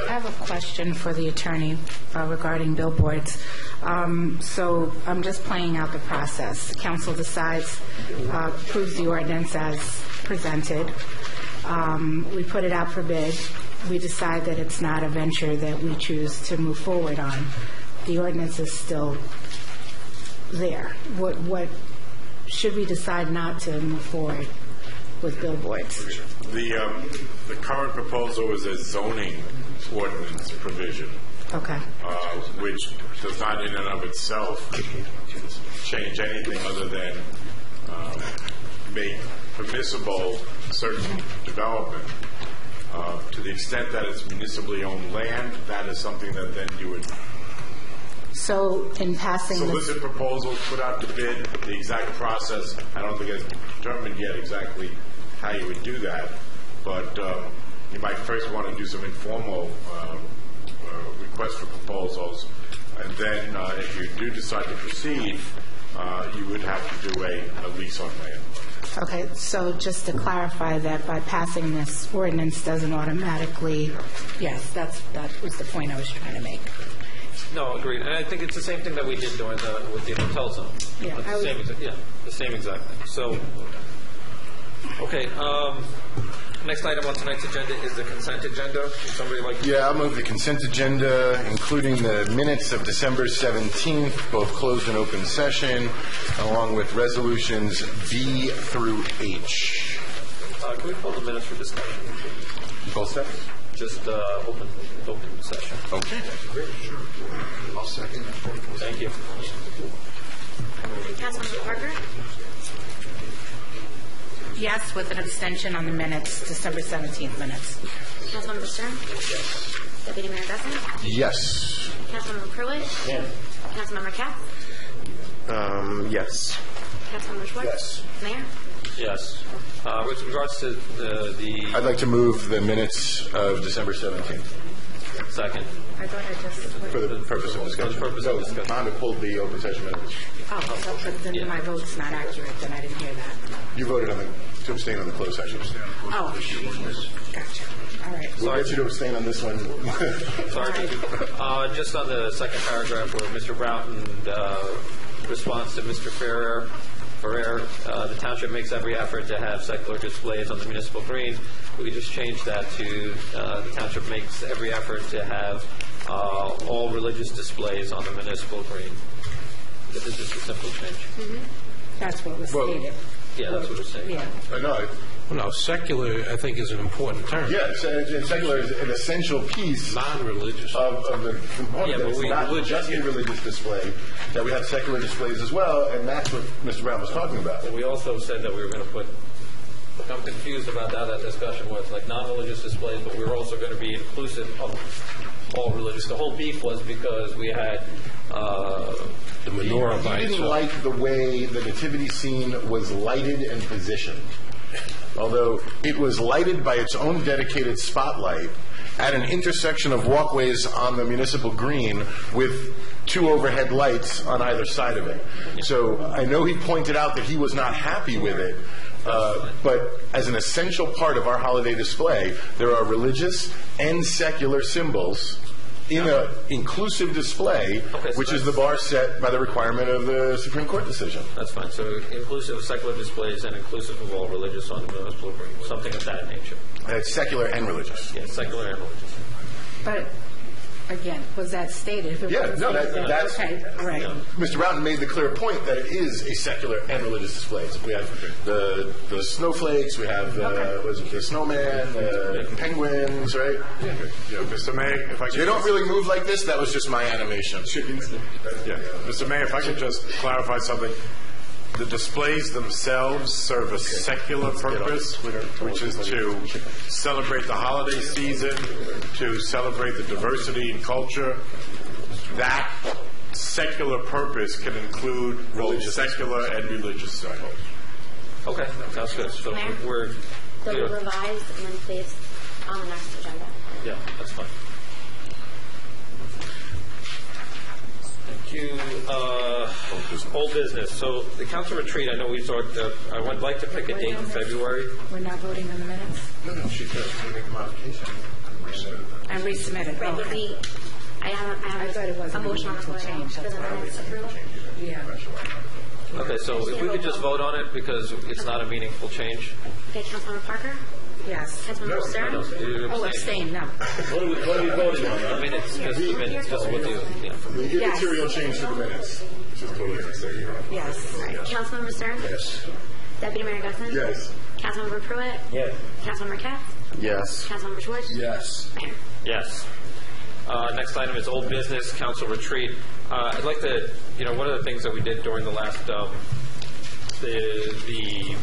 I have a question for the attorney regarding billboards. So I'm just playing out the process. The council decides, approves the ordinance as presented. We put it out for bid. We decide that it's not a venture that we choose to move forward on. The ordinance is still there. What should we decide not to move forward with billboards? The current proposal is a zoning ordinance provision, okay, which does not in and of itself change anything other than make permissible certain development. To the extent that it's municipally owned land, that is something that then you would so in passing solicit proposals, put out the bid, the exact process. I don't think it's determined yet exactly how you would do that, but you might first want to do some informal requests for proposals, and then if you do decide to proceed, you would have to do a lease on land. Okay, so just to clarify that by passing this ordinance doesn't automatically, yes, that was the point I was trying to make. No, agreed. And I think it's the same thing that we did with the hotel zone. Yeah, It's the same exact thing. So, okay. Next item on tonight's agenda is the consent agenda. Would somebody like to... Yeah, I'll move the consent agenda, including the minutes of December 17th, both closed and open session, along with resolutions B through H. Can we pull the minutes for discussion? Both sets? Just open session. Okay. Great. Sure. I'll second that. Thank you. Councilmember Parker? Yes, with an abstention on the minutes, December 17th minutes. Councilmember Stern? Yes. Deputy Mayor Gussin? Yes. Councilmember Pruitt? Yes. Councilmember Katz? Yes. Councilmember Schwartz? Yes. Mayor? Yes. With regards to the... I'd like to move the minutes of December 17th. Second. I thought I just... For the purpose of discussion. Honda pulled the open session minutes. Oh, so but then my vote's not accurate, then I didn't hear that. You voted to abstain on the closed session. Oh, gotcha. All right. We'll get you to abstain on this one. Sorry. Just on the second paragraph where Mr. Broughton responds to Mr. Ferrer, the township makes every effort to have secular displays on the municipal green. We just changed that to the township makes every effort to have all religious displays on the municipal green. This is just a simple change. Mm-hmm. That's what was stated. Yeah, that's what we're saying. Yeah. I know. Well, no, secular, I think, is an important term. Yeah, secular is an essential piece non-religious of the component. Yeah, but it's not just a religious display, that we have secular displays as well, and that's what Mr. Brown was talking about. But we also said that we were going to put... I'm confused about how that discussion was, like non-religious displays, but we were also going to be inclusive of all religious. The whole beef was because we had... the menorah by He didn't itself. like the way the nativity scene was lighted and positioned. Although it was lighted by its own dedicated spotlight at an intersection of walkways on the municipal green with two overhead lights on either side of it. So I know he pointed out that he was not happy with it, but as an essential part of our holiday display, there are religious and secular symbols in an inclusive display, which is the bar set by the requirement of the Supreme Court decision. That's fine. So inclusive of secular displays and inclusive of all religious on the municipal green, something of that nature. It's secular and religious. Yeah, secular and religious. But, again, was that stated? If it Yeah, wasn't no, stated, that's... Okay, all right. Mr. Broughton made the clear point that it is a secular and religious display. We have the snowflakes, we have the snowman, the penguins, right? Yeah, Mr. Mayor, if I could... They don't really move like this. That was just my animation. Yeah. Mr. Mayor, if I could just clarify something. The displays themselves serve a secular purpose, which is to celebrate the holiday season, to celebrate the diversity in culture. That secular purpose can include both secular and religious symbols. Okay, sounds good. So we're They'll be revised and then placed on the next agenda. Yeah, that's fine. Thank you. Whole business. So the council retreat, I know we talked, I would like to pick a date in February. We're not voting on the minutes? No, she does make a modification and resubmit it. Right, but I thought it was a motion on the floor change. for the minutes approval. Yeah. Okay, so if we could just vote on it because it's not a meaningful change. Okay, Councilmember Parker? Yes. Councilmember Stern? Oh, abstain, no. What are we voting on? The minutes, just the minutes, just what you, The immaterial change to the minutes. Yes. Councilmember Stern? Yes. Deputy Mayor Gussin? Yes. Councilmember Pruitt? Yes. Councilmember Katz? Yes. Councilmember Schwartz? Yes. Mayor? Yes. Next item is old business, council retreat. I'd like to, one of the things that we did during the last, the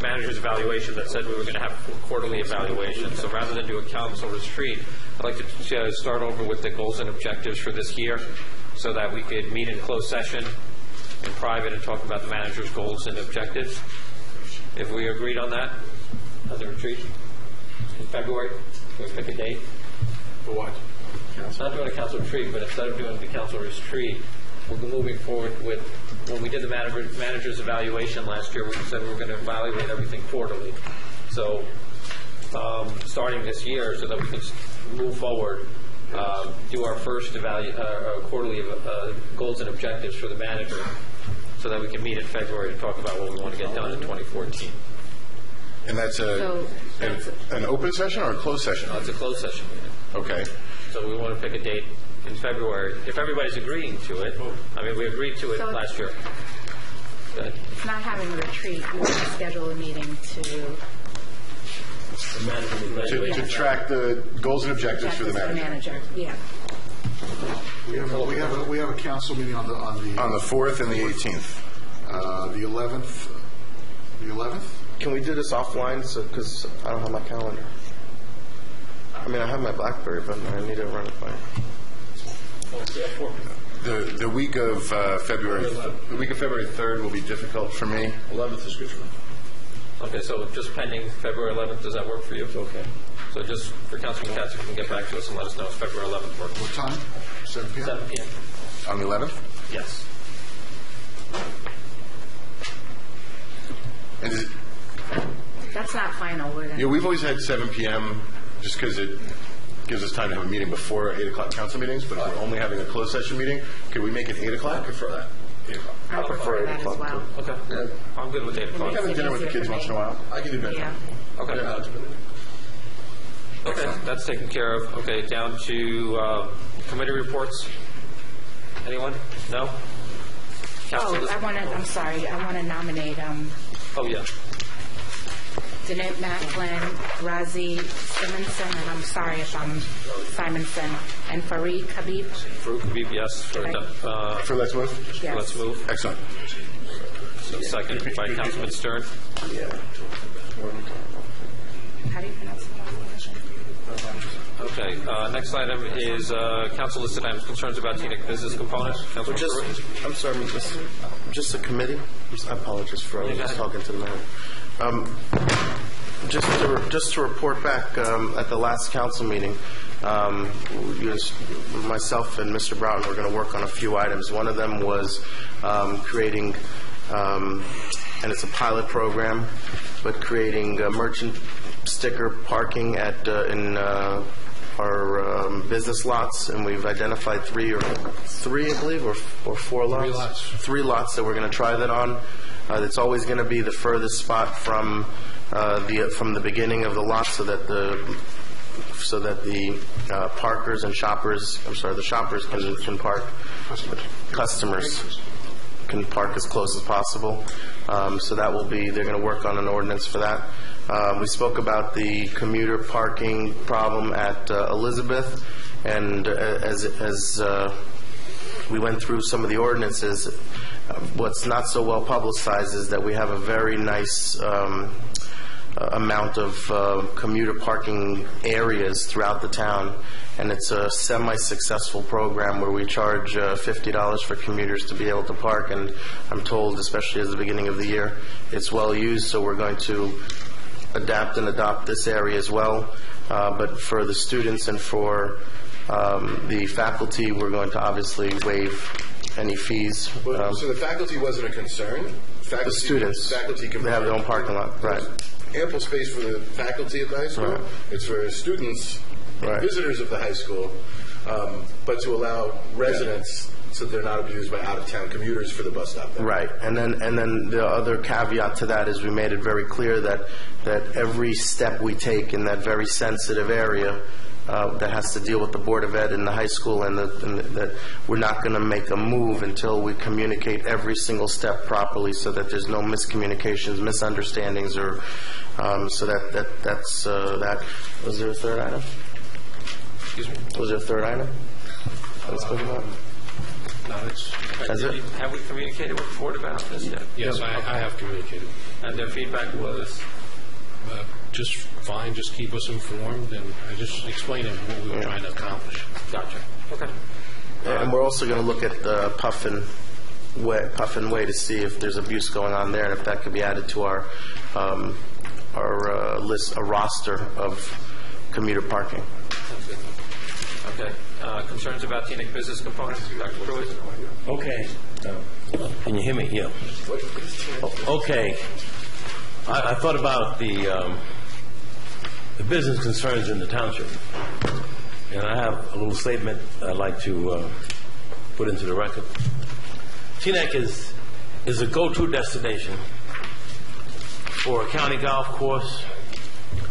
manager's evaluation that said we were going to have quarterly evaluation. So rather than do a council retreat, I'd like to start over with the goals and objectives for this year so that we could meet in closed session in private and talk about the manager's goals and objectives. If we agreed on that, on the retreat in February, can we pick a date? For what? It's not doing a council retreat, but instead of doing the council retreat, we're moving forward with, when we did the manager's evaluation last year, we said we were going to evaluate everything quarterly. So starting this year, so that we can move forward do our first quarterly goals and objectives for the manager, so that we can meet in February to talk about what we want to get done in 2014. And that's an open session or a closed session? It's a closed session meeting. Okay. So we want to pick a date in February. If everybody's agreeing to it, I mean, we agreed to it last year. Good. It's not having a retreat. We want to schedule a meeting to track the goals and objectives for the manager. Yeah. We have a council meeting on the 4th and the 18th. The 11th. The 11th. Can we do this offline? Because I don't have my calendar. I mean, I have my BlackBerry, but I need to run it by. The week of February 3rd will be difficult for me. 11th is good for me. Okay, so just pending February 11th, does that work for you? Okay. So just for Councilman Katz, if you can get back to us and let us know if February 11th works. What time? 7 p.m.? 7 p.m. On the 11th? Yes. And is it, That's not final. we've always had 7 p.m. just because it gives us time to have a meeting before 8 o'clock council meetings, but if we're only having a closed session meeting, could we make it 8 o'clock? I prefer that. 8 o'clock. I prefer that as well. Okay. Yeah. I'm good with 8 o'clock. Can we have dinner with the kids once in a while? I can do that. Yeah. Okay. Okay, that's taken care of. Okay, down to committee reports. Anyone? No? I'm sorry. I want to nominate Oh, yeah. Danette Macklin, Razi Simonson, and I'm sorry if I'm Simonson, and Fareed Habib. Fareed Habib, yes. For Let's Move? Yes. Let's Move. Excellent. So second by Councilman Stern. Yeah. How do you pronounce it? Okay, next item is council listed items, concerns about Teaneck business component. I'm sorry, just a committee. I apologize for just talking to the mayor. Just to report back at the last council meeting, myself and Mr. Broughton were going to work on a few items. One of them was creating, and it's a pilot program, but creating merchant sticker parking in our business lots, and we've identified three, I believe, or 4 lots. 3 lots that we're going to try that on. It's always going to be the furthest spot from the beginning of the lot, so that the parkers and shoppers, the shoppers can park. Customers can park as close as possible. So that will be. They're going to work on an ordinance for that. We spoke about the commuter parking problem at Elizabeth, and as we went through some of the ordinances, what's not so well publicized is that we have a very nice amount of commuter parking areas throughout the town, and it's a semi-successful program where we charge $50 for commuters to be able to park, and I'm told, especially at the beginning of the year, it's well used, so we're going to adapt and adopt this area as well. But for the students and for the faculty, we're going to obviously waive any fees. So the faculty wasn't a concern? The students, they have their own parking lot, right. Ample space for the faculty at the high school. Right. It's for students and visitors of the high school, but to allow residents so they're not abused by out-of-town commuters for the bus stop there. Right, and then the other caveat to that is we made it very clear that every step we take in that very sensitive area that has to deal with the Board of Ed and the high school, and that we're not going to make a move until we communicate every single step properly, so that there's no miscommunications, misunderstandings, or so that's that. Was there a third item? Excuse me? Was there a third item? Let's talk about. No, have we communicated with the board about this yet? Yes, I have communicated. And their feedback was? Just fine, just keep us informed, and I just explained what we were trying to accomplish. Gotcha. Okay. And we're also going to look at the Puffin Way to see if there's abuse going on there, and if that could be added to our list, a roster of commuter parking. That's good. Okay. Concerns about Teaneck business components? Dr. Pruitt? Okay. Can you hear me? Yeah. Okay. I thought about the business concerns in the township, and I have a little statement I'd like to put into the record. Teaneck is a go-to destination for a county golf course,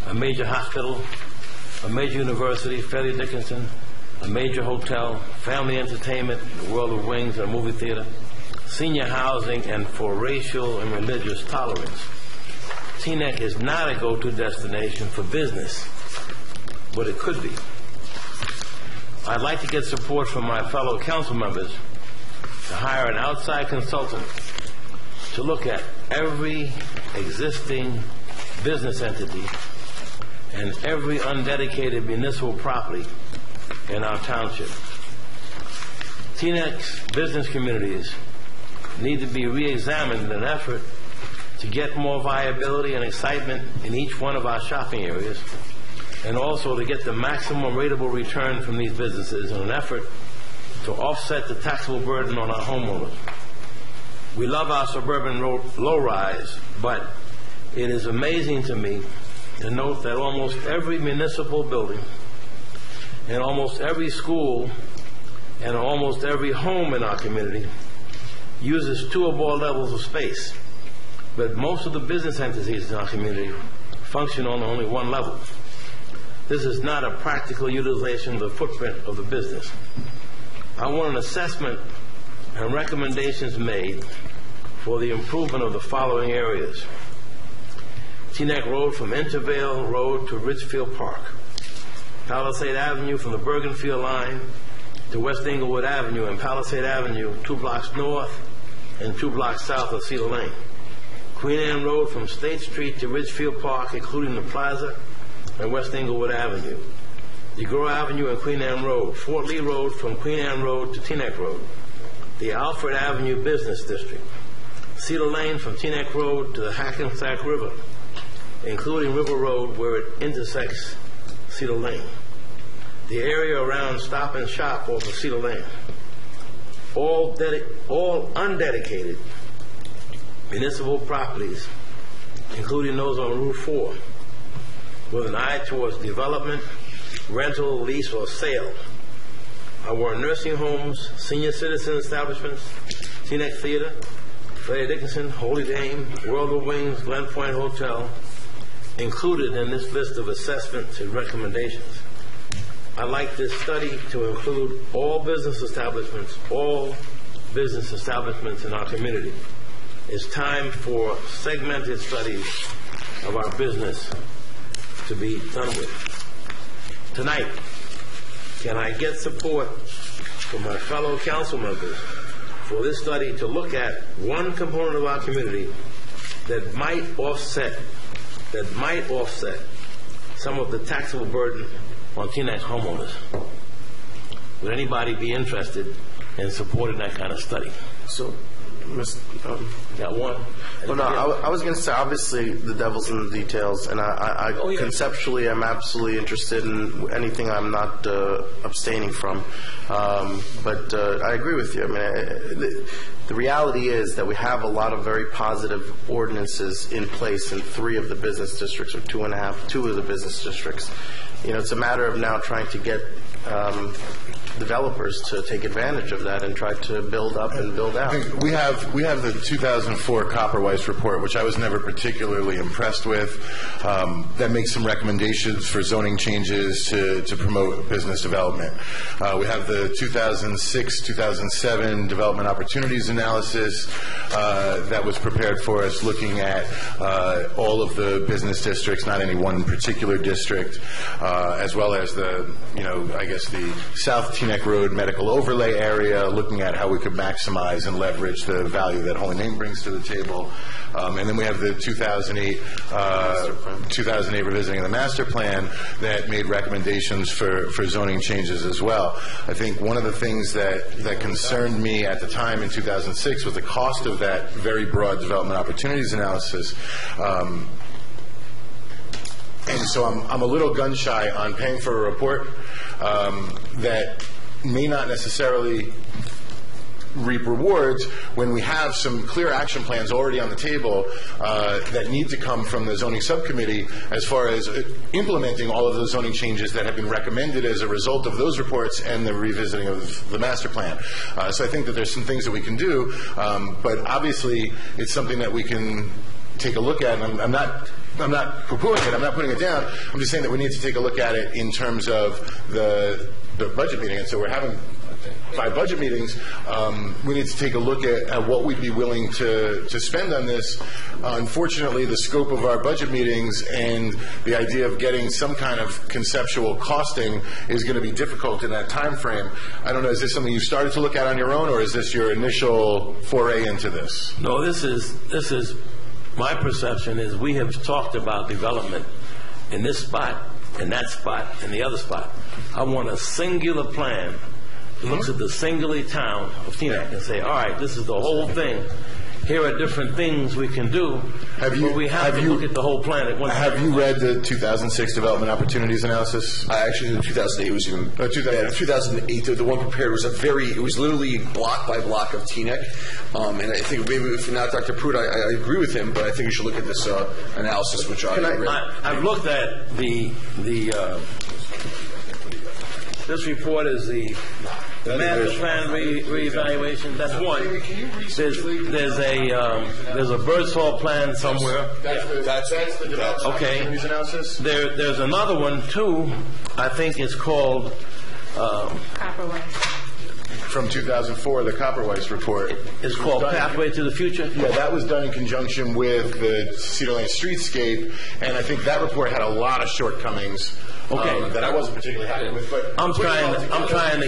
a major hospital, a major university, Fairleigh Dickinson, a major hotel, family entertainment, the World of Wings, and a movie theater, senior housing, and for racial and religious tolerance. Teaneck is not a go-to destination for business, but it could be. I'd like to get support from my fellow council members to hire an outside consultant to look at every existing business entity and every undedicated municipal property in our township. Teaneck's business communities need to be re-examined in an effort to get more viability and excitement in each one of our shopping areas, and also to get the maximum rateable return from these businesses in an effort to offset the taxable burden on our homeowners. We love our suburban low-rise, but it is amazing to me to note that almost every municipal building and almost every school and almost every home in our community uses 2 or more levels of space, but most of the business entities in our community function on only 1 level. This is not a practical utilization of the footprint of the business. I want an assessment and recommendations made for the improvement of the following areas: Teaneck Road from Intervale Road to Richfield Park, Palisade Avenue from the Bergenfield line to West Englewood Avenue, and Palisade Avenue 2 blocks north and 2 blocks south of Cedar Lane, Queen Anne Road from State Street to Ridgefield Park, including the plaza and West Englewood Avenue, DeGraw Avenue and Queen Anne Road, Fort Lee Road from Queen Anne Road to Teaneck Road, the Alfred Avenue Business District, Cedar Lane from Teaneck Road to the Hackensack River, including River Road where it intersects Cedar Lane, the area around Stop and Shop off of Cedar Lane, all undedicated municipal properties, including those on Route 4, with an eye towards development, rental, lease, or sale. Our nursing homes, senior citizen establishments, Teaneck Theater, Fairleigh Dickinson, Holy Dame, World of Wings, Glen Point Hotel, included in this list of assessments and recommendations. I'd like this study to include all business establishments in our community. It's time for segmented studies of our business to be done with. Tonight, can I get support from my fellow council members for this study to look at one component of our community that might offset some of the taxable burden on Teaneck homeowners? Would anybody be interested in supporting that kind of study? So, got one? Well, no, I was going to say, obviously, the devil's in the details, and conceptually, I'm absolutely interested in anything I'm not abstaining from. But I agree with you. I mean, the reality is that we have a lot of very positive ordinances in place in 3 of the business districts, or 2 of the business districts. You know, it's a matter of now trying to get developers to take advantage of that and try to build up and build out. I think we have the 2004 Copperweiss report, which I was never particularly impressed with, that makes some recommendations for zoning changes to promote business development. We have the 2006-2007 Development Opportunities Analysis that was prepared for us, looking at all of the business districts, not any one particular district, as well as the South Teaneck Road medical overlay area, looking at how we could maximize and leverage the value that Holy Name brings to the table. And then we have the 2008 revisiting of the master plan that made recommendations for zoning changes as well. I think one of the things that concerned me at the time in 2006 was the cost of that very broad development opportunities analysis. And so I'm a little gun shy on paying for a report that may not necessarily reap rewards when we have some clear action plans already on the table that need to come from the zoning subcommittee as far as implementing all of those zoning changes that have been recommended as a result of those reports and the revisiting of the master plan. So I think that there's some things that we can do, but obviously it's something that we can take a look at, and I'm not poo-pooing it, I'm not putting it down, I'm just saying that we need to take a look at it in terms of the budget meeting. And so we're having 5 budget meetings. We need to take a look at what we'd be willing to spend on this. Unfortunately, the scope of our budget meetings and the idea of getting some kind of conceptual costing is going to be difficult in that time frame. I don't know, is this something you started to look at on your own, or is this your initial foray into this? No, this is my perception is we have talked about development in this spot, in that spot, in the other spot. I want a singular plan that looks at the singular town of Teaneck and say, all right, this is the whole thing. Here are different things we can do, but we have to look at the whole plan at once. Have you read the 2006 Development Opportunities Analysis? Actually, in 2008 was even. 2008, the one prepared was it was literally block by block of Teaneck. And I think maybe if not Dr. Pruitt, I agree with him, but I think you should look at this analysis, which I read. I've looked at this report is the master plan reevaluation. That's one. There's a Birdsall plan somewhere. That's the Development Opportunities Analysis. There's another one too. I think it's called Copperweiss. From 2004, the Copperweiss report. It's called Pathway to the Future? Yeah, that was done in conjunction with the Cedar Lane Streetscape, and I think that report had a lot of shortcomings that I wasn't particularly happy with. But I'm trying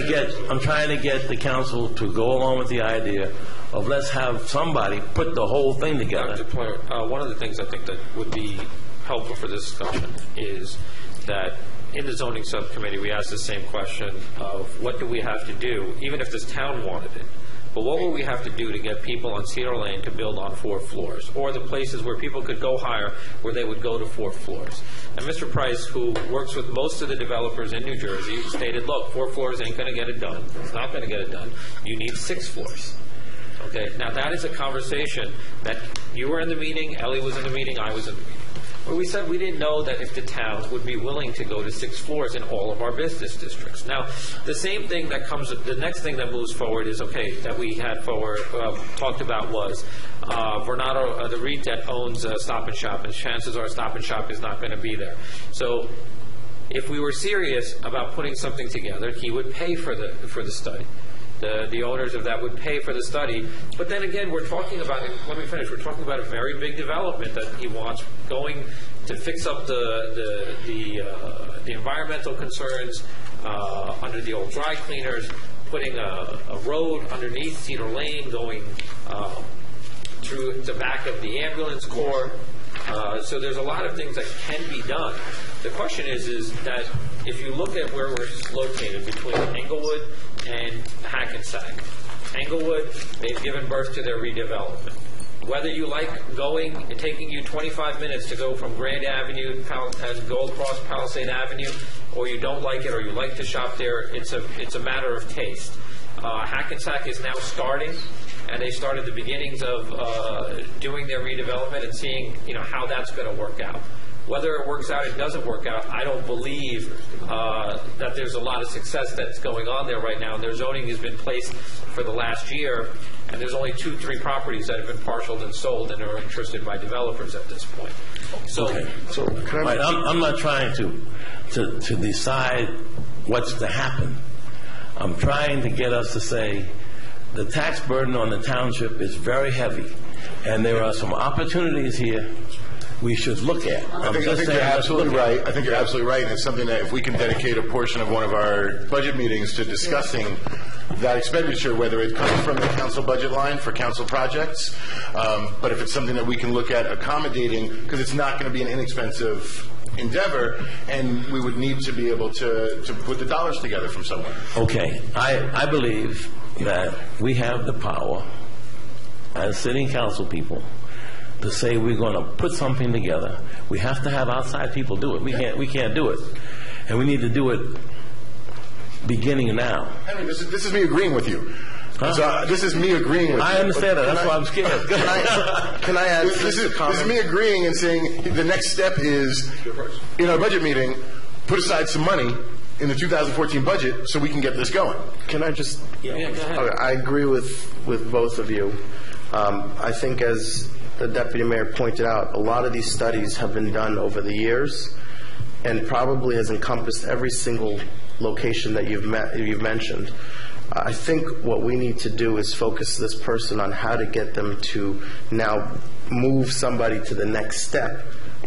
to get the council to go along with the idea of let's have somebody put the whole thing together. Dr. Player, one of the things I think that would be helpful for this discussion is that in the zoning subcommittee, we asked the same question of what do we have to do, even if this town wanted it, but what would we have to do to get people on Cedar Lane to build on 4 floors, or the places where people could go higher, where they would go to 4 floors. And Mr. Price, who works with most of the developers in New Jersey, stated, look, 4 floors ain't going to get it done. It's not going to get it done. You need 6 floors. Okay, now that is a conversation that you were in the meeting, Ellie was in the meeting, I was in the meeting, where we said we didn't know that if the town would be willing to go to 6 floors in all of our business districts. Now, the same thing that comes, the next thing that moves forward is, okay, that we had talked about was Vernado, the REIT that owns Stop and Shop, and chances are Stop and Shop is not going to be there. So if we were serious about putting something together, he would pay for the study. The owners of that would pay for the study. But then again, we're talking about, let me finish, we're talking about a very big development that he wants going to fix up the environmental concerns under the old dry cleaners, putting a road underneath Cedar Lane going through the back of the ambulance corps. So there's a lot of things that can be done. The question is that if you look at where we're located between Englewood and Hackensack, Englewood, they've given birth to their redevelopment. Whether you like going and taking you 25 minutes to go from Grand Avenue and go across Palisade Avenue, or you don't like it, or you like to shop there, it's a matter of taste. Hackensack is now starting, and they started the beginnings of doing their redevelopment and seeing how that's going to work out. Whether it works out, it doesn't work out, I don't believe that there's a lot of success that's going on there right now. And their zoning has been placed for the last year, and there's only 2-3 properties that have been parceled and sold and are interested by developers at this point. So, I'm not trying to decide what's to happen. I'm trying to get us to say the tax burden on the township is very heavy, and there are some opportunities here we should look at. I think you're absolutely right. I think you're absolutely right, and it's something that if we can dedicate a portion of one of our budget meetings to discussing that expenditure, whether it comes from the council budget line for council projects, but if it's something that we can look at accommodating, because it's not going to be an inexpensive endeavor, and we would need to be able to put the dollars together from somewhere. Okay. I believe that we have the power as sitting council people to say we're going to put something together. We have to have outside people do it. We can't do it. And we need to do it beginning now. Henry, this is me agreeing with you. So this is me agreeing with you. I understand that. That's why I'm scared. Can I add this is me agreeing and saying the next step is, in our budget meeting, put aside some money in the 2014 budget so we can get this going. Can I just... Yeah, go ahead. I agree with both of you. I think, as the Deputy Mayor pointed out, a lot of these studies have been done over the years and probably has encompassed every single location that you've mentioned. I think what we need to do is focus this person on how to get them to now move somebody to the next step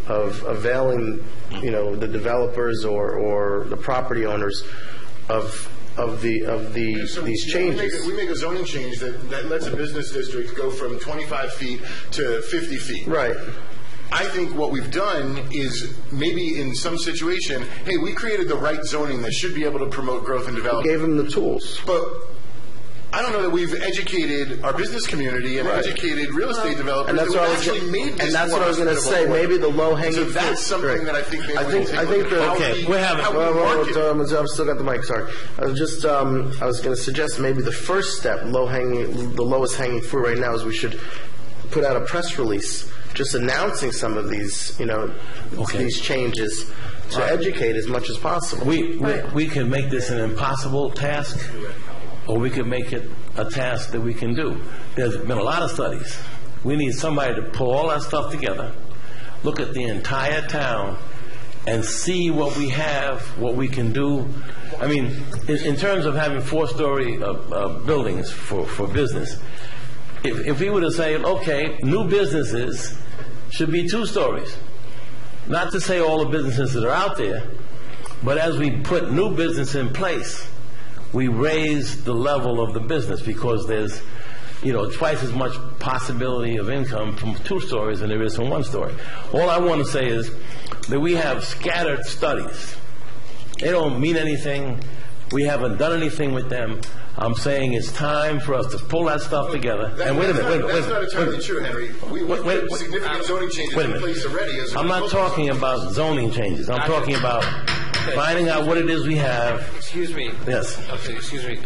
of availing, the developers or the property owners of these changes. We make a zoning change that lets a business district go from 25 feet to 50 feet. Right. I think what we've done is maybe in some situation, hey, we created the right zoning that should be able to promote growth and development. We gave them the tools. But I don't know that we've educated our business community and educated real estate developers. And that's what I was going to say. Maybe the low-hanging fruit. So that's something that I think maybe I've still got the mic. Sorry. I was going to suggest maybe the first step, the lowest hanging fruit right now, is we should put out a press release just announcing some of these, these changes to educate as much as possible. We can make this an impossible task, or we can make it a task that we can do. There's been a lot of studies. We need somebody to pull all that stuff together, look at the entire town, and see what we have, what we can do. I mean, in terms of having 4-story buildings for business, if we were to say, okay, new businesses should be 2 stories. Not to say all the businesses that are out there, but as we put new business in place, we raise the level of the business because there's, twice as much possibility of income from 2 stories than there is from 1 story. All I want to say is that we have scattered studies. They don't mean anything. We haven't done anything with them. I'm saying it's time for us to pull that stuff together. And wait a minute. That's not entirely true, Henry. We put significant zoning changes in place already. I'm not talking about zoning changes. I'm talking about finding out what it is we have. Excuse me. Yes. Okay, excuse me.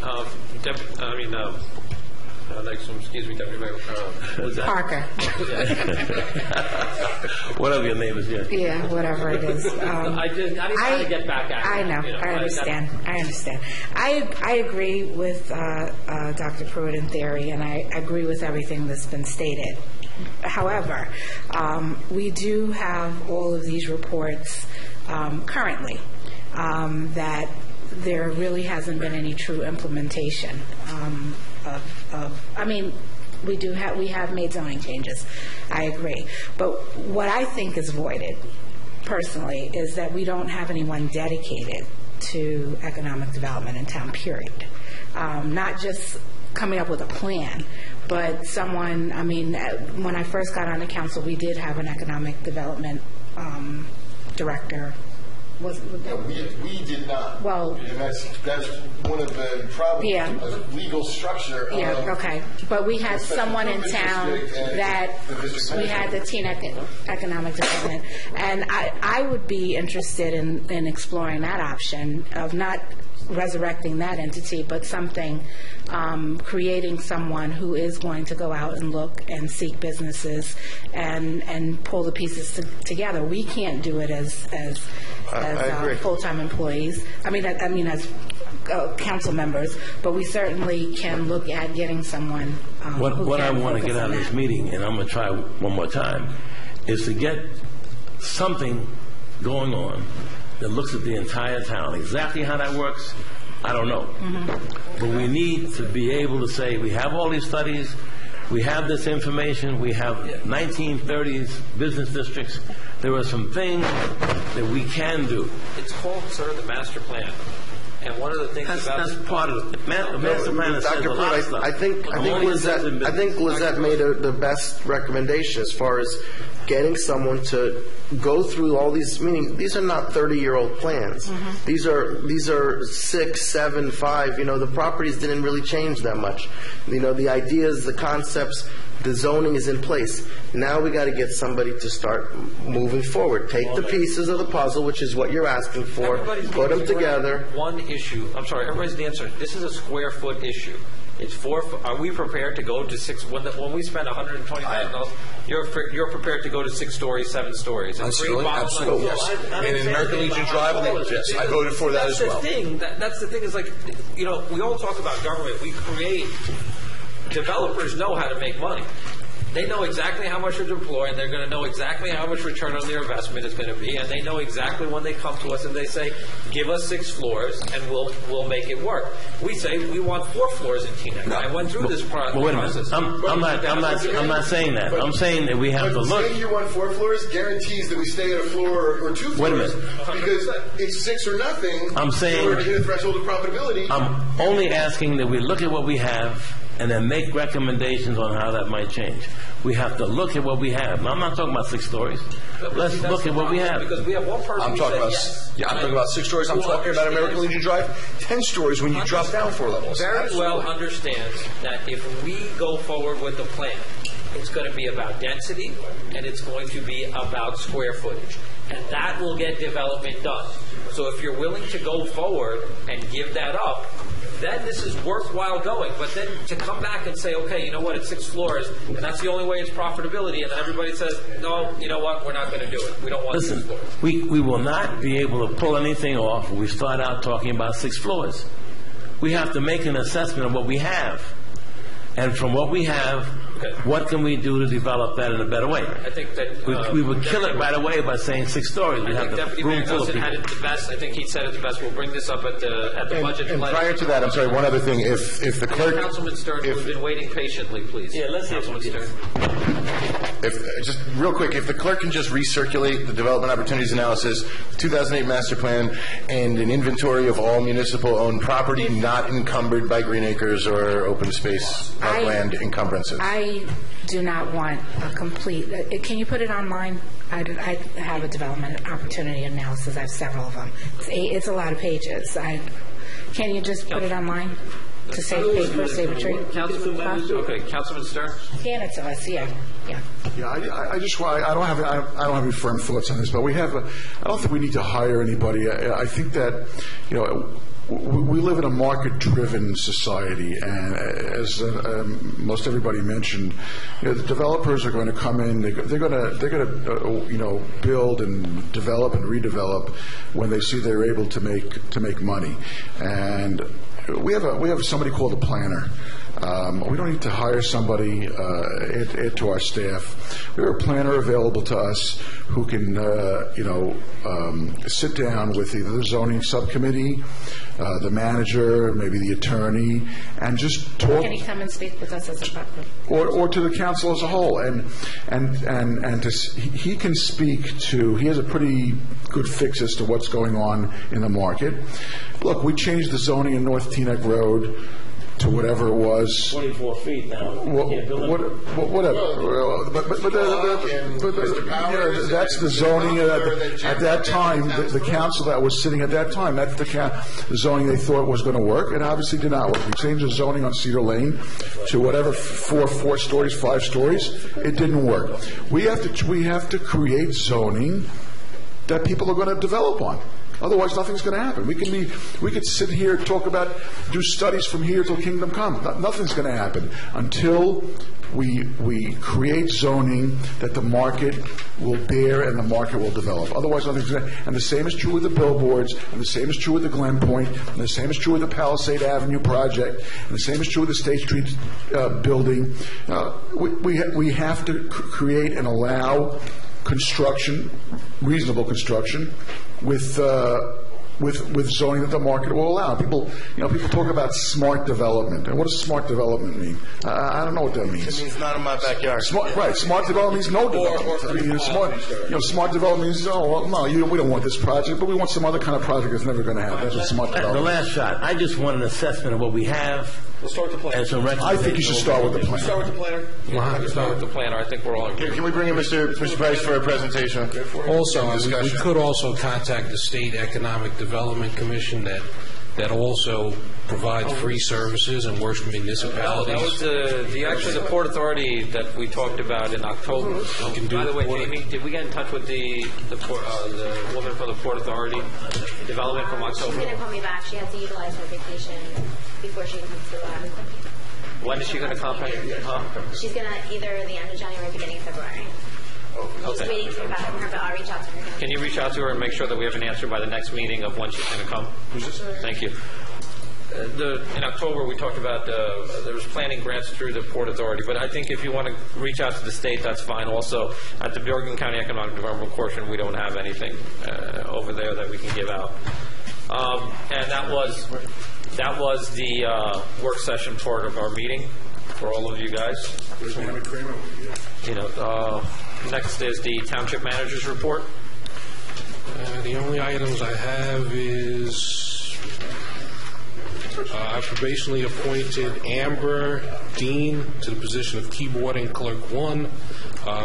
Next one, excuse me, Deputy Mayor. Parker. Whatever your name is, yeah. Yeah, whatever it is. I didn't want to get back at I know. I understand. I agree with Dr. Pruitt in theory, and I agree with everything that's been stated. However, we do have all of these reports currently that there really hasn't been any true implementation we have made zoning changes. I agree. But what I think is voided, personally, is that we don't have anyone dedicated to economic development in town, period. Not just coming up with a plan, but someone, when I first got on the council, we did have an economic development director. We did not. Well, and that's one of the problems. Yeah. Legal structure. Okay. But we had someone in town that we had the Teaneck economic development, and I would be interested in exploring that option of not resurrecting that entity, but creating someone who is going to go out and look and seek businesses and pull the pieces together. We can't do it as full-time employees. As council members, but we certainly can look at getting someone what I want to get out of this meeting, and I'm going to try one more time, is to get something going on that looks at the entire town. Exactly how that works, I don't know. Mm-hmm. But we need to be able to say, we have all these studies, we have this information, we have 1930s business districts. There are some things that we can do. It's called, sir, the master plan. And one of the things that's part of it. The master plan says a lot of stuff. I think Lizette made the best recommendation as far as getting someone to go through all these. Meaning, these are not 30-year-old plans. Mm-hmm. These are 6, 7, 5. The properties didn't really change that much. The ideas, the concepts, the zoning is in place. Now we got to get somebody to start moving forward. Take the pieces of the puzzle, which is what you're asking for, put them together. One issue. I'm sorry, everybody's the answer. This is a square foot issue. It's are we prepared to go to six? When we spend $120,000, you're prepared to go to 6 stories, 7 stories. Absolutely. Yes. And in American Legion Drive, yes, I voted for that as well. That's the thing is like, we all talk about government. We create. Developers know how to make money. They know exactly how much to deploy, and they're going to know exactly how much return on their investment is going to be, and they know exactly when they come to us and they say, give us 6 floors, and we'll make it work. We say we want 4 floors in Teaneck. No. I went through this process. Wait a minute. I'm not saying that. I'm saying that we have to look. Saying you want 4 floors guarantees that we stay at a floor or 2 floors. Wait a minute. Because it's 6 or nothing. I'm saying in order to hit a threshold of profitability. I'm only asking that we look at what we have and then make recommendations on how that might change. We have to look at what we have. Now, I'm not talking about 6 stories. Let's look at what we have. Because we have one person I'm talking about, I'm talking about 6 stories. I'm talking about American Legion Drive, 10 stories when you drop down 4 levels. Very well understands that if we go forward with the plan, it's going to be about density and it's going to be about square footage. And that will get development done. So if you're willing to go forward and give that up, then this is worthwhile going. But then to come back and say, okay, you know what, it's 6 floors, and that's the only way it's profitability, and then everybody says, no, you know what, we're not going to do it. We don't want 6 floors. We will not be able to pull anything off when we start out talking about 6 floors. We have to make an assessment of what we have. And from what we have, what can we do to develop that in a better way? I think that we would kill it right away by saying 6 stories. We have the Deputy room Mayor full of Nelson people. had it the best. I think he said it the best. We'll bring this up at the budget. And prior to that, I'm sorry, one other thing. If the clerk, Councilman Stern, who's been waiting patiently, please. Yeah, let's hear Councilman Stern. just real quick, if the clerk can just recirculate the development opportunities analysis, 2008 master plan, and an inventory of all municipal-owned property not encumbered by green acres or open space land encumbrances. I do not want a complete. Can you put it online? I have a development opportunity analysis. I have several of them. It's a lot of pages. Can you just put it online to save paper, save a tree? Okay, Councilman Stern. Scan it to us. Yeah. I just want. I don't have any firm thoughts on this, but we have. I don't think we need to hire anybody. I think that we live in a market-driven society, and as most everybody mentioned, the developers are going to come in. They're going to build and develop and redevelop when they see they're able to make money. And we have somebody called a planner. We don't need to hire somebody to our staff. We have a planner available to us who can, sit down with either the zoning subcommittee, the manager, maybe the attorney, and just talk. Can he come and speak with us as a butler? Or to the council as a whole, he can speak to. He has a pretty good fix as to what's going on in the market. Look, we changed the zoning in North Teaneck Road to whatever it was. 24 feet now. Whatever. That's the zoning at that time. The council that was sitting at that time, that's the zoning they thought was going to work, and obviously did not work. We changed the zoning on Cedar Lane to whatever, 4 stories, 5 stories. It didn't work. We have to create zoning that people are going to develop on. Otherwise, nothing's going to happen. We could sit here, do studies from here till kingdom come. Nothing's going to happen until we create zoning that the market will bear and the market will develop. Otherwise, nothing's going to happen. And the same is true with the billboards, and the same is true with the Glen Point, and the same is true with the Palisade Avenue project, and the same is true with the State Street building. We have to create and allow construction, reasonable construction, with zoning that the market will allow. People talk about smart development, and what does smart development mean? I don't know what that means. It means not in my backyard. Smart development means no development. Smart development means we don't want this project, but we want some other kind of project that's never going to happen. That's what smart development. The last shot. I just want an assessment of what we have. Let's start with the planner. And some I think you should start with the planner. Start with the planner. Start with the planner. I think we're all agreed. Can we bring in Mr. Price for a presentation? Also, we could also contact the State Economic Development Commission that also provides free services and works with municipalities. That was actually the Port Authority that we talked about in October. By the way, Jamie, did we get in touch with the woman from the Port Authority development from October? She didn't call me back. She had to utilize her vacation before she comes to When is she going to contact you? Huh? She's going to either the end of January or beginning of February. Just Okay. waiting to hear back from her, but I'll reach out to her. Can you reach out to her and make sure that we have an answer by the next meeting of when she's going to come? Thank you. In October, we talked about there was planning grants through the Port Authority, but I think if you want to reach out to the state, that's fine. Also, at the Bergen County Economic Development Corporation, we don't have anything over there that we can give out. And that was the work session part of our meeting for all of you guys. Next is the Township Manager's Report. The only items I have is I probationally appointed Amber Dean to the position of keyboarding clerk 1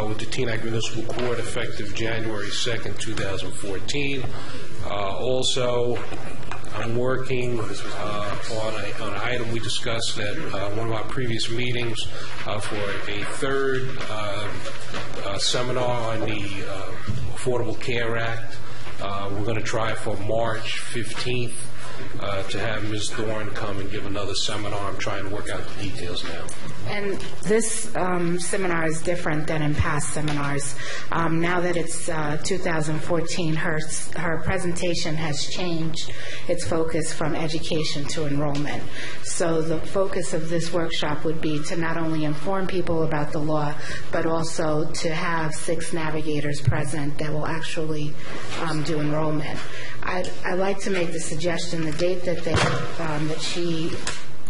with the Teaneck Municipal Court effective January 2nd, 2014. Also, I'm working on an item we discussed at one of our previous meetings for a third seminar on the Affordable Care Act. We're going to try for March 15th to have Ms. Thorne come and give another seminar. I'm trying to work out the details now. And this seminar is different than in past seminars. Now that it's 2014, her presentation has changed its focus from education to enrollment. So the focus of this workshop would be to not only inform people about the law, but also to have 6 navigators present that will actually do enrollment. I'd like to make the suggestion, the date that that she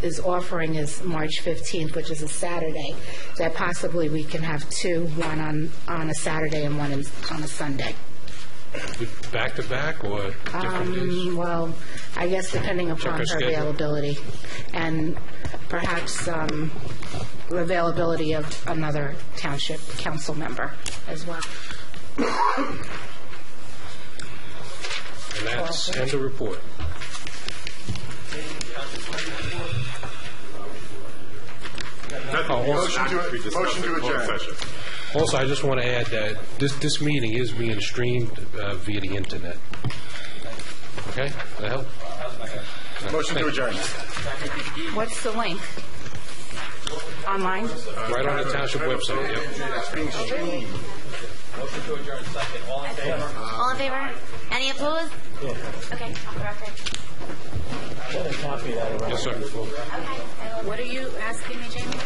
is offering is March 15th, which is a Saturday, that possibly we can have 2, one on a Saturday and one on a Sunday. Back to back or different days? Well, I guess depending upon her availability and perhaps availability of another township council member as well. And that's end of report. Motion to adjourn. Also, I just want to add that this meeting is being streamed via the internet. Okay? That help? Motion to adjourn. What's the link? Online? Right on the township website, yep. Motion to adjourn second. All in favor? All in favor? Any opposed? Okay, perfect. Yes, sir. What are you asking me, Jamie?